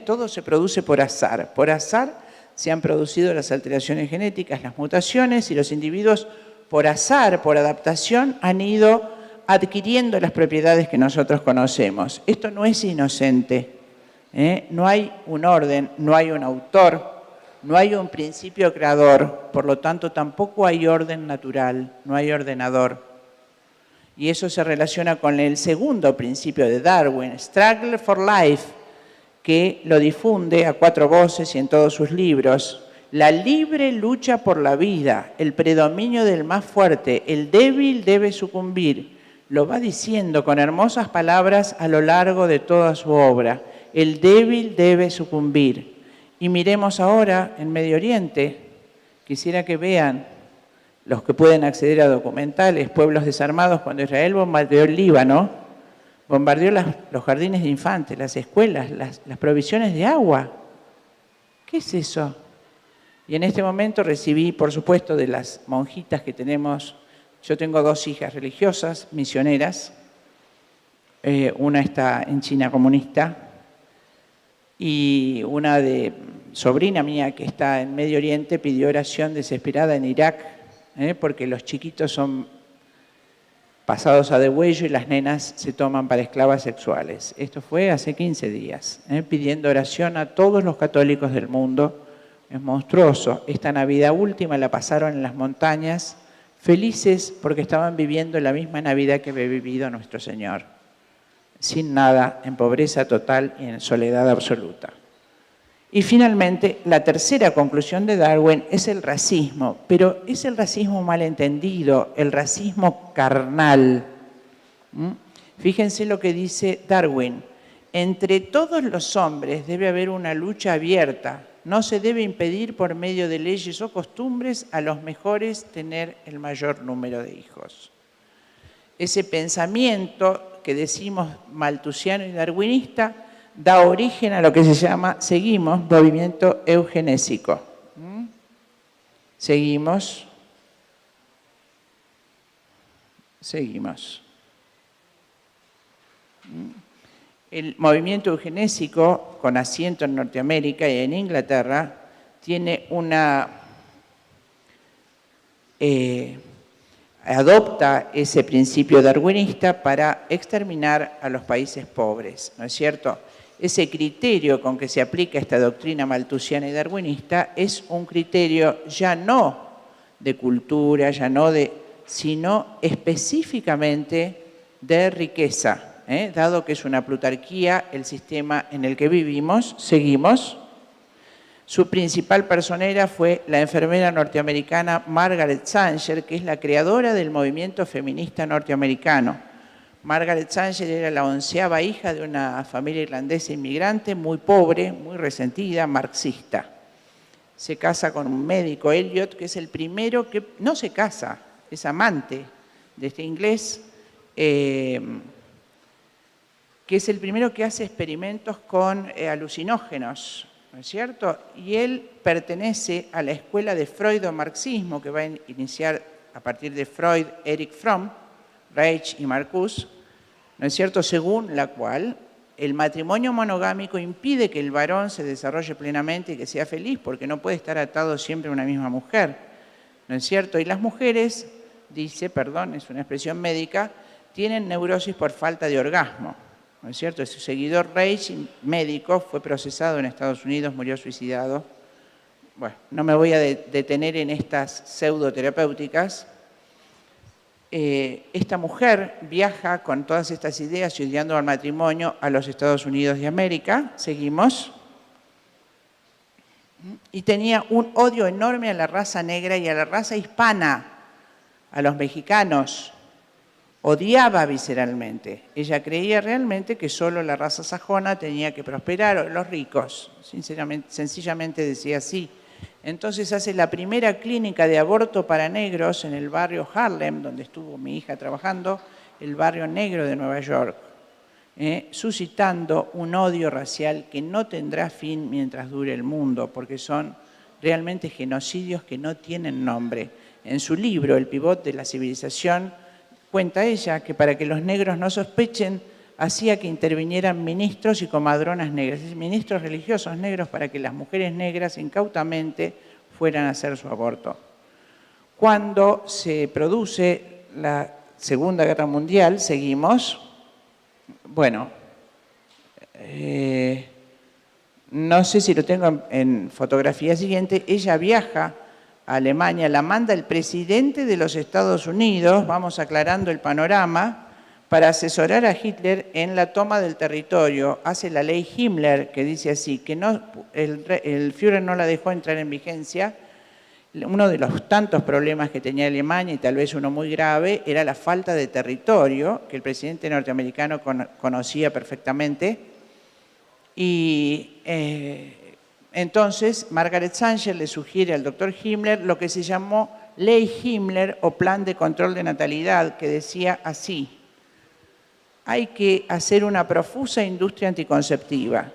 Todo se produce por azar. Por azar se han producido las alteraciones genéticas, las mutaciones, y los individuos, por azar, por adaptación, han ido adquiriendo las propiedades que nosotros conocemos. Esto no es inocente. No hay un orden, no hay un autor, no hay un principio creador, por lo tanto tampoco hay orden natural, no hay ordenador. Y eso se relaciona con el segundo principio de Darwin, Struggle for Life, que lo difunde a 4 voces y en todos sus libros. La libre lucha por la vida, el predominio del más fuerte, el débil debe sucumbir. Lo va diciendo con hermosas palabras a lo largo de toda su obra. El débil debe sucumbir. Y miremos ahora en Medio Oriente. Quisiera que vean, los que pueden acceder a documentales, pueblos desarmados, cuando Israel bombardeó el Líbano, bombardeó los jardines de infantes, las escuelas, las provisiones de agua. ¿Qué es eso? Y en este momento recibí, por supuesto, de las monjitas que tenemos. Yo tengo 2 hijas religiosas, misioneras. Una está en China comunista y una sobrina mía que está en Medio Oriente pidió oración desesperada en Irak, porque los chiquitos son pasados a degüello y las nenas se toman para esclavas sexuales. Esto fue hace 15 días, pidiendo oración a todos los católicos del mundo. Es monstruoso. Esta Navidad última la pasaron en las montañas, felices porque estaban viviendo la misma Navidad que había vivido nuestro Señor. Sin nada, en pobreza total y en soledad absoluta. Y finalmente, la tercera conclusión de Darwin es el racismo, pero es el racismo malentendido, el racismo carnal. Fíjense lo que dice Darwin. Entre todos los hombres debe haber una lucha abierta. No se debe impedir por medio de leyes o costumbres a los mejores tener el mayor número de hijos. Ese pensamiento que decimos malthusiano y darwinista da origen a lo que se llama, seguimos, movimiento eugenésico. Seguimos. El movimiento eugenésico, con asiento en Norteamérica y en Inglaterra, tiene adopta ese principio darwinista para exterminar a los países pobres, ¿no es cierto? Ese criterio con que se aplica esta doctrina malthusiana y darwinista es un criterio ya no de cultura, sino específicamente de riqueza, dado que es una plutarquía el sistema en el que vivimos. Seguimos. Su principal personera fue la enfermera norteamericana Margaret Sanger, que es la creadora del movimiento feminista norteamericano. Margaret Sanger era la 11ª hija de una familia irlandesa inmigrante, muy pobre, muy resentida, marxista. Se casa con un médico, Elliot, que es el primero que no se casa, es amante de este inglés, que es el primero que hace experimentos con alucinógenos, ¿no es cierto? Y él pertenece a la escuela de Freud o marxismo, que va a iniciar a partir de Freud, Erich Fromm, Reich y Marcuse, ¿no es cierto?, según la cual el matrimonio monogámico impide que el varón se desarrolle plenamente y que sea feliz, porque no puede estar atado siempre a una misma mujer, ¿no es cierto? Y las mujeres, dice, perdón, es una expresión médica, tienen neurosis por falta de orgasmo, ¿no es cierto? Su seguidor Reich, médico, fue procesado en Estados Unidos, murió suicidado. Bueno, no me voy a detener en estas pseudoterapéuticas. Esta mujer viaja con todas estas ideas y odiando al matrimonio a los Estados Unidos de América. Seguimos. Y tenía un odio enorme a la raza negra y a la raza hispana, a los mexicanos. Odiaba visceralmente. Ella creía realmente que solo la raza sajona tenía que prosperar, o los ricos. Sinceramente, sencillamente decía así. Entonces hace la primera clínica de aborto para negros en el barrio Harlem, donde estuvo mi hija trabajando, el barrio negro de Nueva York, suscitando un odio racial que no tendrá fin mientras dure el mundo, porque son realmente genocidios que no tienen nombre. En su libro, El pivot de la civilización, cuenta ella que para que los negros no sospechen, hacía que intervinieran ministros y comadronas negras, es decir, ministros religiosos negros para que las mujeres negras incautamente fueran a hacer su aborto. Cuando se produce la Segunda Guerra Mundial, seguimos, bueno, no sé si lo tengo en fotografía siguiente, ella viaja a Alemania, la manda el presidente de los Estados Unidos, vamos aclarando el panorama, para asesorar a Hitler en la toma del territorio. Hace la ley Himmler, que dice así, que no, el Führer no la dejó entrar en vigencia. Uno de los tantos problemas que tenía Alemania, y tal vez uno muy grave, era la falta de territorio, que el presidente norteamericano conocía perfectamente. Y entonces Margaret Sanger le sugiere al doctor Himmler lo que se llamó Ley Himmler o Plan de Control de Natalidad, que decía así: hay que hacer una profusa industria anticonceptiva.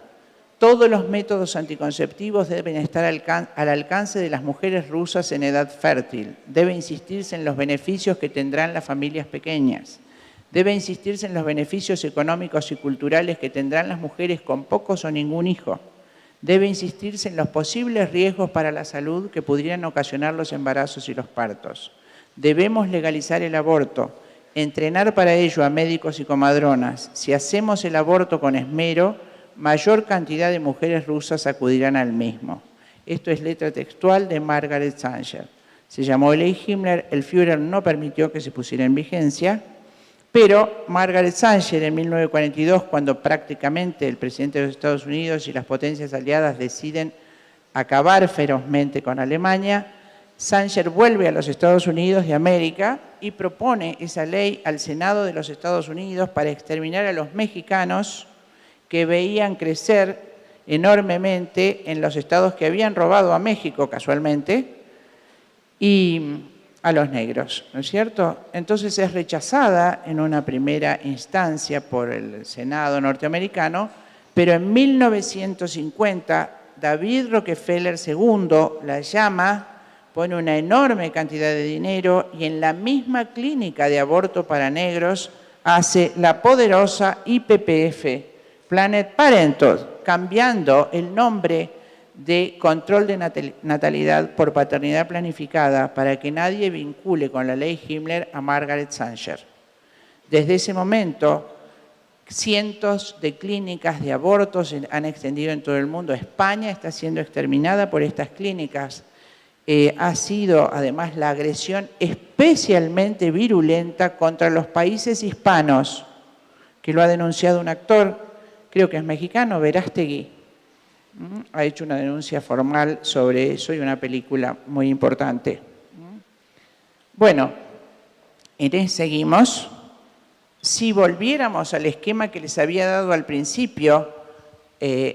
Todos los métodos anticonceptivos deben estar al alcance de las mujeres rusas en edad fértil. Debe insistirse en los beneficios que tendrán las familias pequeñas. Debe insistirse en los beneficios económicos y culturales que tendrán las mujeres con pocos o ningún hijo. Debe insistirse en los posibles riesgos para la salud que pudieran ocasionar los embarazos y los partos. Debemos legalizar el aborto. Entrenar para ello a médicos y comadronas. Si hacemos el aborto con esmero, mayor cantidad de mujeres rusas acudirán al mismo. Esto es letra textual de Margaret Sanger. Se llamó Ley Himmler, el Führer no permitió que se pusiera en vigencia, pero Margaret Sanger en 1942, cuando prácticamente el presidente de los Estados Unidos y las potencias aliadas deciden acabar ferozmente con Alemania, Sanger vuelve a los Estados Unidos de América y propone esa ley al Senado de los Estados Unidos para exterminar a los mexicanos que veían crecer enormemente en los estados que habían robado a México casualmente y a los negros, ¿no es cierto? Entonces es rechazada en una primera instancia por el Senado norteamericano, pero en 1950 David Rockefeller II la llama, pone una enorme cantidad de dinero y en la misma clínica de aborto para negros hace la poderosa IPPF, Planned Parenthood, cambiando el nombre de control de natalidad por paternidad planificada para que nadie vincule con la ley Himmler a Margaret Sanger. Desde ese momento, cientos de clínicas de abortos se han extendido en todo el mundo. España está siendo exterminada por estas clínicas. Ha sido además la agresión especialmente virulenta contra los países hispanos, que lo ha denunciado un actor, creo que es mexicano, Verástegui. Ha hecho una denuncia formal sobre eso y una película muy importante. Bueno, seguimos. si volviéramos al esquema que les había dado al principio,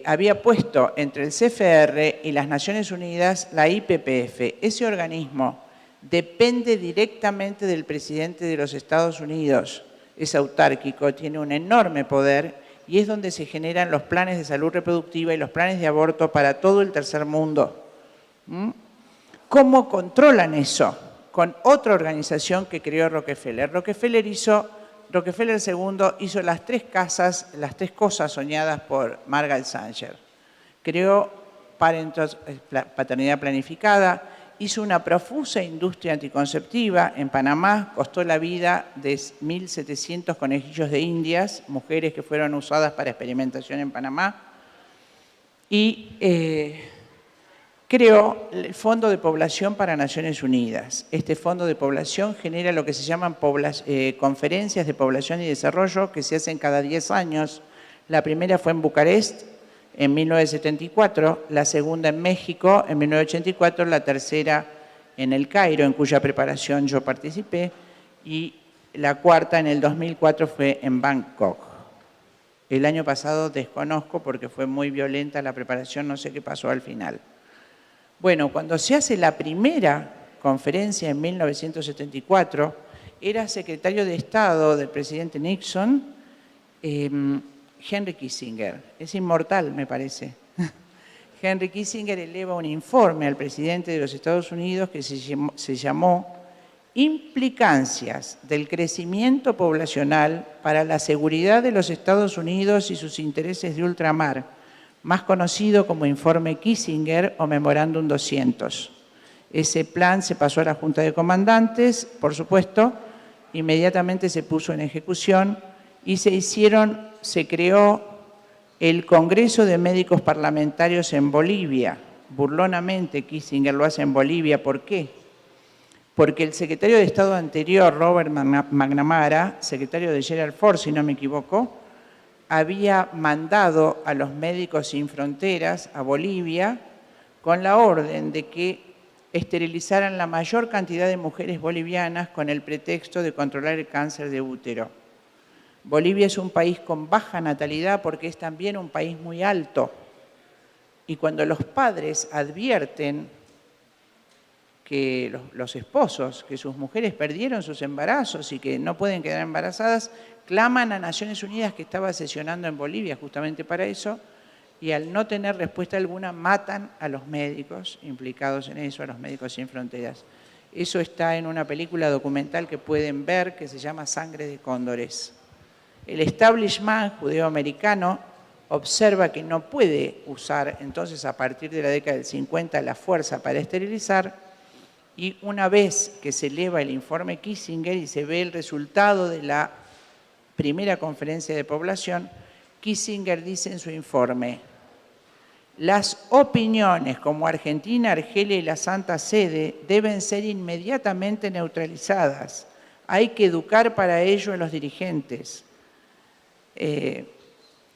había puesto entre el CFR y las Naciones Unidas la IPPF. Ese organismo depende directamente del presidente de los Estados Unidos, es autárquico, tiene un enorme poder y es donde se generan los planes de salud reproductiva y los planes de aborto para todo el tercer mundo. ¿Cómo controlan eso? Con otra organización que creó Rockefeller. Rockefeller II hizo las tres cosas soñadas por Margaret Sanger. Creó paternidad planificada, hizo una profusa industria anticonceptiva. En Panamá costó la vida de 1.700 conejillos de indias, mujeres que fueron usadas para experimentación en Panamá. Y creó el Fondo de Población para Naciones Unidas. Este Fondo de Población genera lo que se llaman conferencias de población y desarrollo que se hacen cada 10 años. La primera fue en Bucarest en 1974, la segunda en México en 1984, la tercera en El Cairo, en cuya preparación yo participé, y la cuarta en el 2004 fue en Bangkok. El año pasado desconozco porque fue muy violenta la preparación, no sé qué pasó al final. Bueno, cuando se hace la primera conferencia en 1974, era secretario de Estado del presidente Nixon, Henry Kissinger. Es inmortal, me parece. Henry Kissinger eleva un informe al presidente de los Estados Unidos que se llamó Implicancias del crecimiento poblacional para la seguridad de los Estados Unidos y sus intereses de ultramar, más conocido como Informe Kissinger o Memorándum 200. Ese plan se pasó a la Junta de Comandantes, por supuesto, inmediatamente se puso en ejecución y se creó el Congreso de Médicos Parlamentarios en Bolivia. Burlonamente Kissinger lo hace en Bolivia. ¿Por qué? Porque el secretario de Estado anterior, Robert McNamara, secretario de Gerald Ford, si no me equivoco, había mandado a los Médicos Sin Fronteras a Bolivia con la orden de que esterilizaran la mayor cantidad de mujeres bolivianas con el pretexto de controlar el cáncer de útero. Bolivia es un país con baja natalidad porque es también un país muy alto. Y cuando los padres advierten que los esposos, que sus mujeres perdieron sus embarazos y que no pueden quedar embarazadas, claman a Naciones Unidas, que estaba sesionando en Bolivia justamente para eso, y al no tener respuesta alguna matan a los médicos implicados en eso, a los Médicos Sin Fronteras. Eso está en una película documental que pueden ver que se llama Sangre de Cóndores. El establishment judeo-americano observa que no puede usar entonces a partir de la década del 50 la fuerza para esterilizar, y una vez que se eleva el informe Kissinger y se ve el resultado de la primera conferencia de población, Kissinger dice en su informe: las opiniones como Argentina, Argelia y la Santa Sede deben ser inmediatamente neutralizadas. Hay que educar para ello a los dirigentes.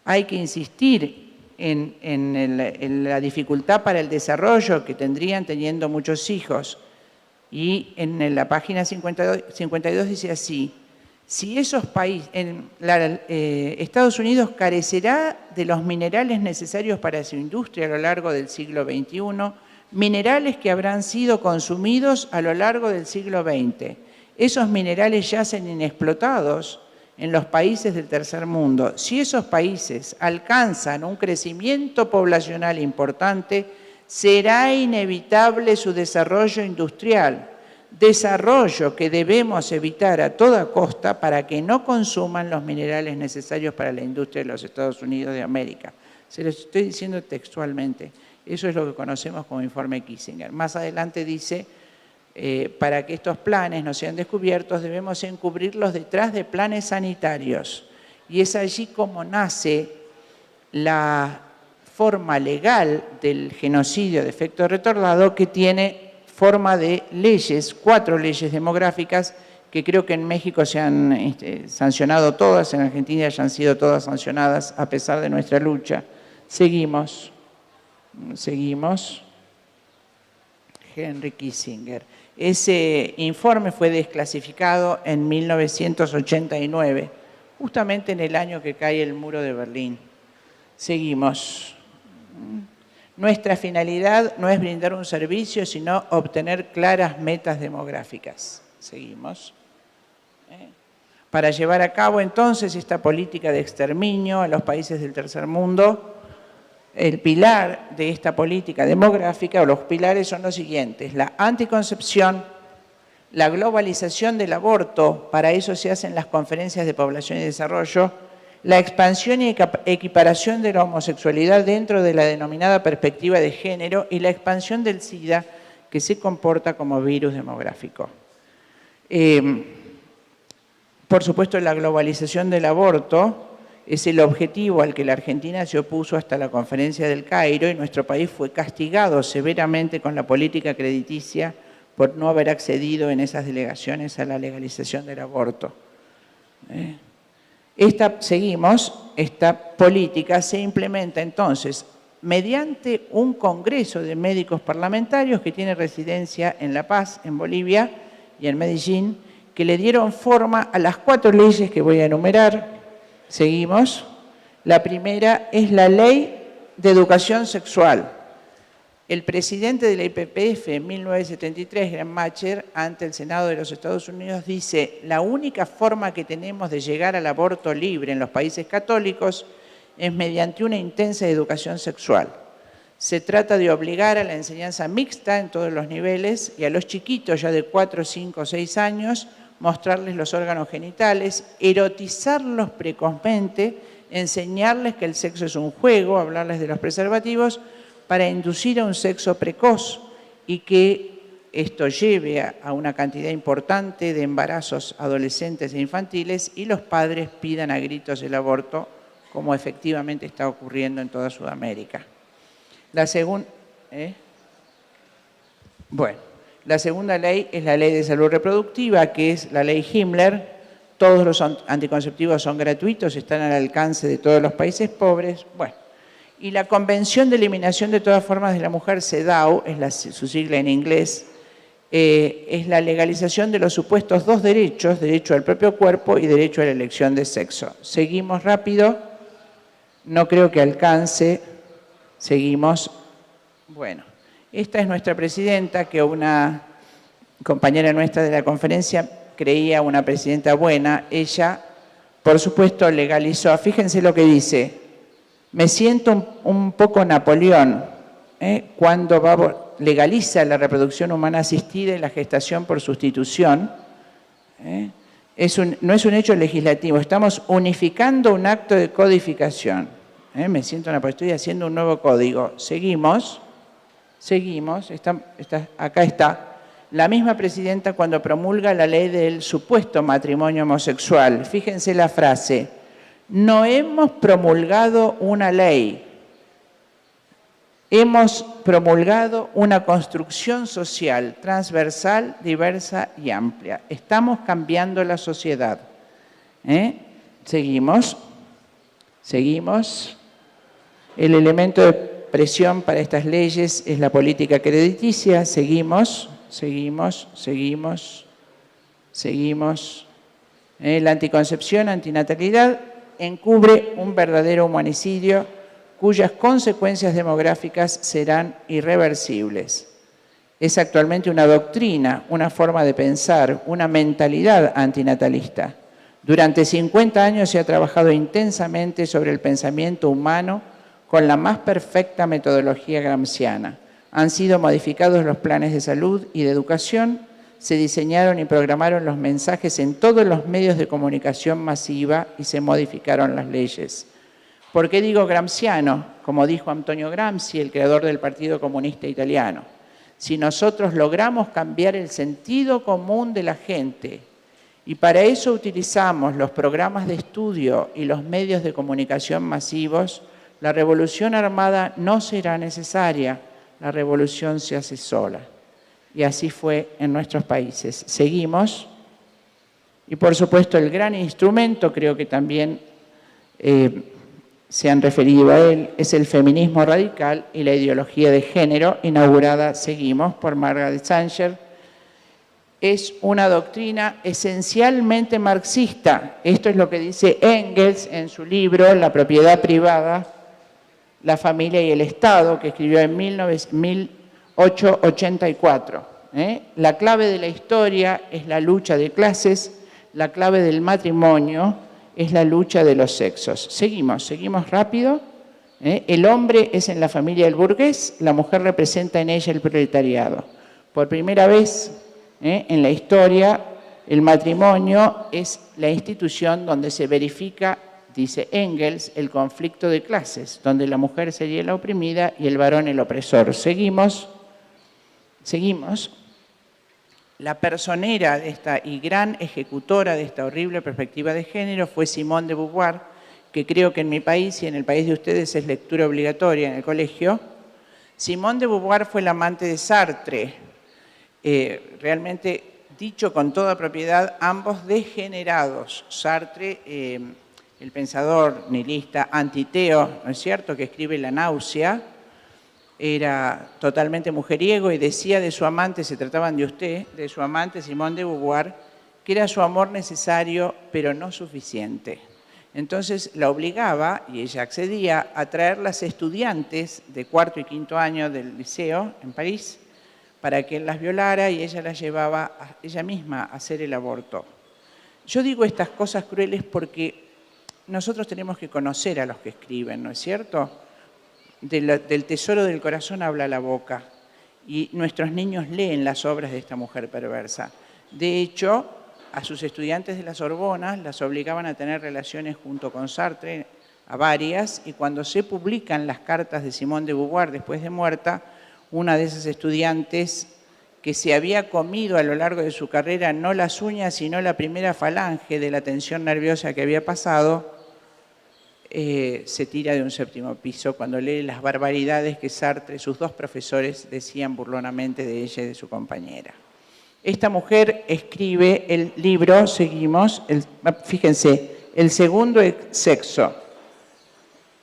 Hay que insistir en la dificultad para el desarrollo que tendrían teniendo muchos hijos. Y en la página 52 dice así: si esos países, Estados Unidos carecerá de los minerales necesarios para su industria a lo largo del siglo XXI, minerales que habrán sido consumidos a lo largo del siglo XX. Esos minerales yacen inexplotados en los países del tercer mundo. Si esos países alcanzan un crecimiento poblacional importante, será inevitable su desarrollo industrial, desarrollo que debemos evitar a toda costa para que no consuman los minerales necesarios para la industria de los Estados Unidos de América. Se los estoy diciendo textualmente. Eso es lo que conocemos como informe Kissinger. Más adelante dice: para que estos planes no sean descubiertos, debemos encubrirlos detrás de planes sanitarios. Y es allí como nace la forma legal del genocidio de efecto retardado, que tiene forma de leyes, 4 leyes demográficas, que creo que en México se han sancionado todas, en Argentina ya han sido todas sancionadas a pesar de nuestra lucha. Seguimos. Henry Kissinger. Ese informe fue desclasificado en 1989 justamente en el año que cae el muro de Berlín. Seguimos. Nuestra finalidad no es brindar un servicio, sino obtener claras metas demográficas. Seguimos. Para llevar a cabo entonces esta política de exterminio a los países del tercer mundo, el pilar de esta política demográfica, o los pilares son los siguientes: la anticoncepción, la globalización del aborto, para eso se hacen las conferencias de población y desarrollo, la expansión y equiparación de la homosexualidad dentro de la denominada perspectiva de género y la expansión del SIDA, que se comporta como virus demográfico. Por supuesto, la globalización del aborto es el objetivo al que la Argentina se opuso hasta la Conferencia del Cairo, y nuestro país fue castigado severamente con la política crediticia por no haber accedido en esas delegaciones a la legalización del aborto. Esta política se implementa entonces mediante un congreso de médicos parlamentarios que tiene residencia en La Paz, en Bolivia, y en Medellín, que le dieron forma a las 4 leyes que voy a enumerar. Seguimos. La primera es la Ley de Educación Sexual. El presidente de la IPPF en 1973, Grammacher, ante el Senado de los Estados Unidos, dice: la única forma que tenemos de llegar al aborto libre en los países católicos es mediante una intensa educación sexual. Se trata de obligar a la enseñanza mixta en todos los niveles y a los chiquitos ya de 4, 5, 6 años mostrarles los órganos genitales, erotizarlos precozmente, enseñarles que el sexo es un juego, hablarles de los preservativos, para inducir a un sexo precoz y que esto lleve a una cantidad importante de embarazos adolescentes e infantiles y los padres pidan a gritos el aborto, como efectivamente está ocurriendo en toda Sudamérica. La segunda ley es la Ley de Salud Reproductiva, que es la Ley Himmler. Todos los anticonceptivos son gratuitos, están al alcance de todos los países pobres. Bueno, y la Convención de Eliminación de todas formas de la mujer, CEDAW, es su sigla en inglés, es la legalización de los supuestos 2 derechos: derecho al propio cuerpo y derecho a la elección de sexo. Seguimos rápido, no creo que alcance. Seguimos. Bueno, esta es nuestra presidenta, que una compañera nuestra de la conferencia creía una presidenta buena. Ella, por supuesto, legalizó. Fíjense lo que dice: me siento un poco Napoleón, cuando legaliza la reproducción humana asistida y la gestación por sustitución. No es un hecho legislativo, estamos unificando un acto de codificación. Me siento Napoleón, estoy haciendo un nuevo código. Seguimos. Acá está. La misma presidenta cuando promulga la ley del supuesto matrimonio homosexual. Fíjense la frase: no hemos promulgado una ley, hemos promulgado una construcción social transversal, diversa y amplia. Estamos cambiando la sociedad. Seguimos. El elemento de presión para estas leyes es la política crediticia. Seguimos. La anticoncepción, antinatalidad, encubre un verdadero humanicidio cuyas consecuencias demográficas serán irreversibles. Es actualmente una doctrina, una forma de pensar, una mentalidad antinatalista. Durante 50 años se ha trabajado intensamente sobre el pensamiento humano con la más perfecta metodología gramsciana. Han sido modificados los planes de salud y de educación, se diseñaron y programaron los mensajes en todos los medios de comunicación masiva y se modificaron las leyes. ¿Por qué digo gramsciano? Como dijo Antonio Gramsci, el creador del Partido Comunista Italiano. Si nosotros logramos cambiar el sentido común de la gente y para eso utilizamos los programas de estudio y los medios de comunicación masivos, la revolución armada no será necesaria, la revolución se hace sola. Y así fue en nuestros países. Seguimos. Y por supuesto el gran instrumento, creo que también se han referido a él, es el feminismo radical y la ideología de género, inaugurada, seguimos, por Margaret Sanger. es una doctrina esencialmente marxista. Esto es lo que dice Engels en su libro La propiedad privada, la familia y el Estado, que escribió en 1884. La clave de la historia es la lucha de clases, la clave del matrimonio es la lucha de los sexos. Seguimos rápido. El hombre es en la familia del burgués, la mujer representa en ella el proletariado. Por primera vez en la historia, el matrimonio es la institución donde se verifica, dice Engels, el conflicto de clases, donde la mujer sería la oprimida y el varón el opresor. Seguimos. La personera de esta y gran ejecutora de esta horrible perspectiva de género fue Simone de Beauvoir, que creo que en mi país y en el país de ustedes es lectura obligatoria en el colegio. Simone de Beauvoir fue la amante de Sartre. Realmente, dicho con toda propiedad, ambos degenerados. Sartre, el pensador nihilista antiteo, ¿no es cierto?, que escribe La náusea, era totalmente mujeriego y decía de su amante, se trataban de usted, de su amante Simone de Beauvoir, que era su amor necesario, pero no suficiente. Entonces la obligaba, y ella accedía, a traer las estudiantes de cuarto y quinto año del liceo en París para que él las violara y ella las llevaba ella misma a hacer el aborto. Yo digo estas cosas crueles porque nosotros tenemos que conocer a los que escriben, ¿no es cierto? Del tesoro del corazón habla la boca y nuestros niños leen las obras de esta mujer perversa. De hecho, a sus estudiantes de la Sorbona las obligaban a tener relaciones junto con Sartre, a varias, y cuando se publican las cartas de Simone de Beauvoir después de muerta, una de esas estudiantes que se había comido a lo largo de su carrera no las uñas, sino la primera falange de la tensión nerviosa que había pasado, se tira de un séptimo piso cuando lee las barbaridades que Sartre, sus dos profesores, decían burlonamente de ella y de su compañera. Esta mujer escribe el libro, seguimos, fíjense, El segundo sexo.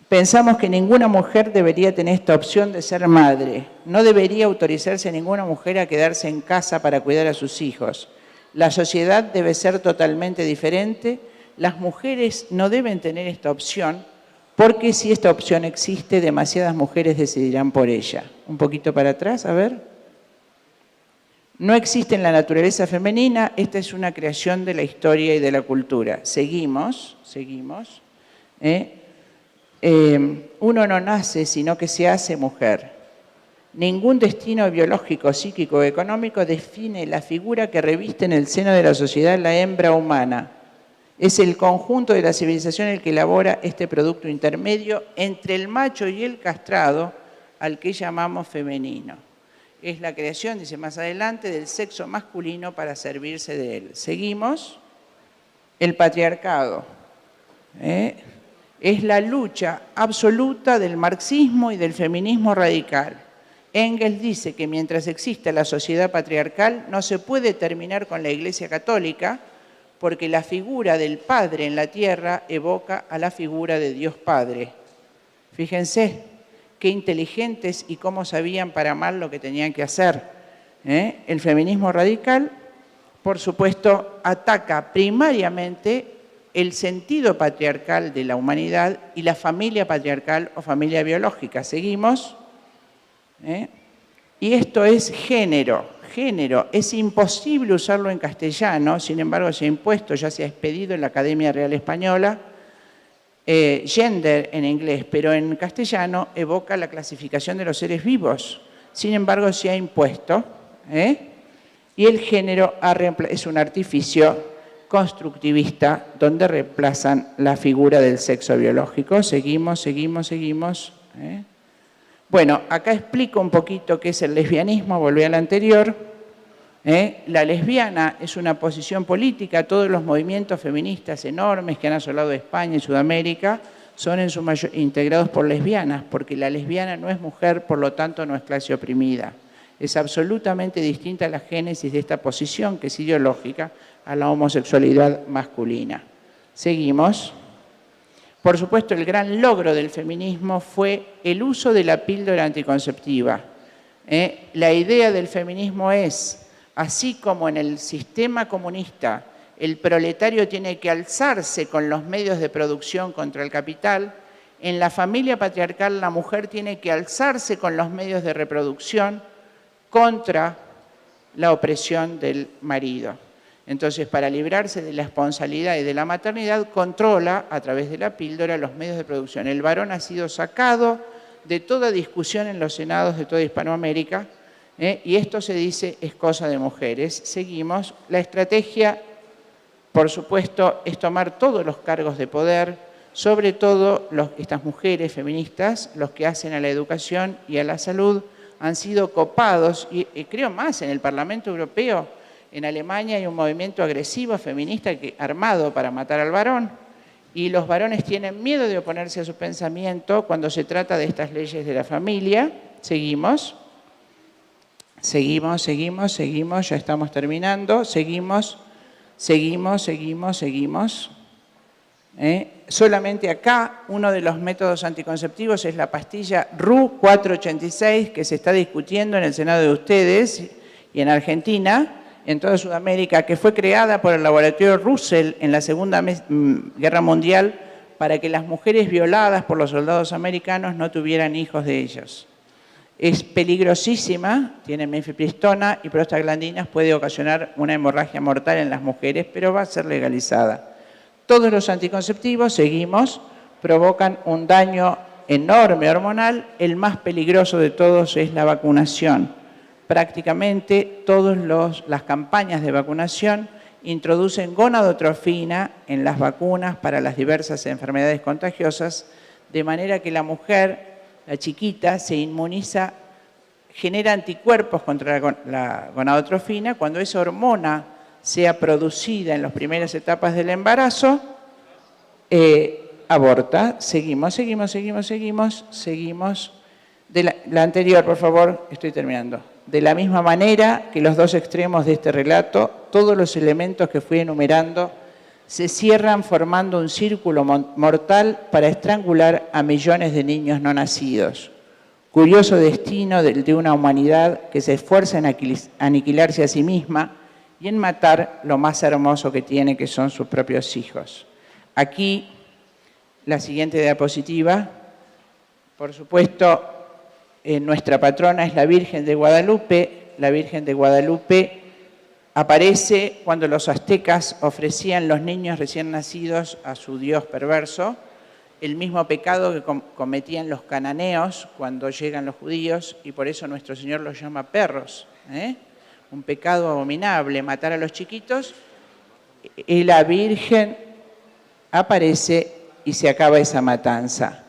Pensamos que ninguna mujer debería tener esta opción de ser madre. No debería autorizarse a ninguna mujer a quedarse en casa para cuidar a sus hijos. La sociedad debe ser totalmente diferente. Las mujeres no deben tener esta opción porque si esta opción existe, demasiadas mujeres decidirán por ella. Un poquito para atrás, a ver. No existe en la naturaleza femenina, esta es una creación de la historia y de la cultura. Seguimos. Uno no nace, sino que se hace mujer. Ningún destino biológico, psíquico o económico define la figura que reviste en el seno de la sociedad la hembra humana. Es el conjunto de la civilización el que elabora este producto intermedio entre el macho y el castrado, al que llamamos femenino. Es la creación, dice más adelante, del sexo masculino para servirse de él. Seguimos. El patriarcado. Es la lucha absoluta del marxismo y del feminismo radical. Engels dice que mientras exista la sociedad patriarcal no se puede terminar con la Iglesia Católica porque la figura del Padre en la tierra evoca a la figura de Dios Padre. Fíjense qué inteligentes y cómo sabían para mal lo que tenían que hacer. El feminismo radical, por supuesto, ataca primariamente el sentido patriarcal de la humanidad y la familia patriarcal o familia biológica. Seguimos. Y esto es género. Es imposible usarlo en castellano, sin embargo se ha impuesto, ya se ha expedido en la Academia Real Española, gender en inglés, pero en castellano evoca la clasificación de los seres vivos. Sin embargo se ha impuesto, y el género es un artificio constructivista donde reemplazan la figura del sexo biológico. Seguimos. Bueno, acá explico un poquito qué es el lesbianismo, volví al anterior. La lesbiana es una posición política, todos los movimientos feministas enormes que han asolado España y Sudamérica son en su mayor integrados por lesbianas, porque la lesbiana no es mujer, por lo tanto no es clase oprimida. Es absolutamente distinta a la génesis de esta posición, que es ideológica, a la homosexualidad masculina. Seguimos. Por supuesto, el gran logro del feminismo fue el uso de la píldora anticonceptiva. La idea del feminismo es así como en el sistema comunista el proletario tiene que alzarse con los medios de producción contra el capital, en la familia patriarcal la mujer tiene que alzarse con los medios de reproducción contra la opresión del marido. Entonces, para librarse de la esponsalidad y de la maternidad, controla a través de la píldora los medios de producción. El varón ha sido sacado de toda discusión en los senados de toda Hispanoamérica, y esto se dice es cosa de mujeres. Seguimos. La estrategia, por supuesto, es tomar todos los cargos de poder, sobre todo estas mujeres feministas, los que hacen a la educación y a la salud, han sido copados, y creo más en el Parlamento Europeo. En Alemania hay un movimiento agresivo feminista armado para matar al varón, y los varones tienen miedo de oponerse a su pensamiento cuando se trata de estas leyes de la familia. Seguimos, ya estamos terminando, seguimos. Solamente acá uno de los métodos anticonceptivos es la pastilla RU 486, que se está discutiendo en el Senado de ustedes y en Argentina, en toda Sudamérica, que fue creada por el laboratorio Russell en la Segunda Guerra Mundial para que las mujeres violadas por los soldados americanos no tuvieran hijos de ellos. Es peligrosísima, tiene mifepristona y prostaglandinas, puede ocasionar una hemorragia mortal en las mujeres, pero va a ser legalizada. Todos los anticonceptivos, seguimos, provocan un daño enorme hormonal. El más peligroso de todos es la vacunación. Prácticamente todas las campañas de vacunación introducen gonadotrofina en las vacunas para las diversas enfermedades contagiosas, de manera que la mujer, la chiquita, se inmuniza, genera anticuerpos contra la gonadotrofina. Cuando esa hormona sea producida en las primeras etapas del embarazo, aborta. Seguimos. La anterior, por favor, estoy terminando. De la misma manera que los dos extremos de este relato, todos los elementos que fui enumerando se cierran formando un círculo mortal para estrangular a millones de niños no nacidos. Curioso destino de una humanidad que se esfuerza en aniquilarse a sí misma y en matar lo más hermoso que tiene, que son sus propios hijos. Aquí, la siguiente diapositiva. Por supuesto, nuestra patrona es la Virgen de Guadalupe. La Virgen de Guadalupe aparece cuando los aztecas ofrecían los niños recién nacidos a su dios perverso, el mismo pecado que cometían los cananeos cuando llegan los judíos, y por eso nuestro Señor los llama perros. Un pecado abominable, matar a los chiquitos, y la Virgen aparece y se acaba esa matanza.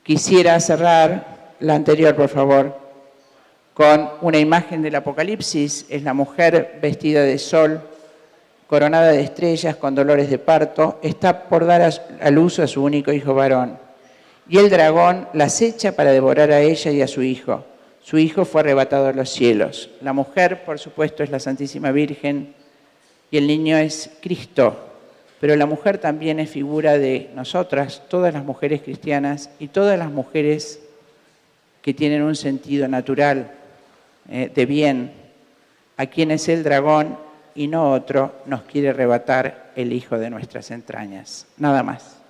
Quisiera cerrar, la anterior por favor, con una imagen del Apocalipsis. Es la mujer vestida de sol, coronada de estrellas, con dolores de parto, está por dar a luz a su único hijo varón. Y el dragón la acecha para devorar a ella y a su hijo. Su hijo fue arrebatado a los cielos. La mujer, por supuesto, es la Santísima Virgen y el niño es Cristo. Pero la mujer también es figura de nosotras, todas las mujeres cristianas y todas las mujeres que tienen un sentido natural de bien, a quienes el dragón y no otro nos quiere arrebatar el hijo de nuestras entrañas. Nada más.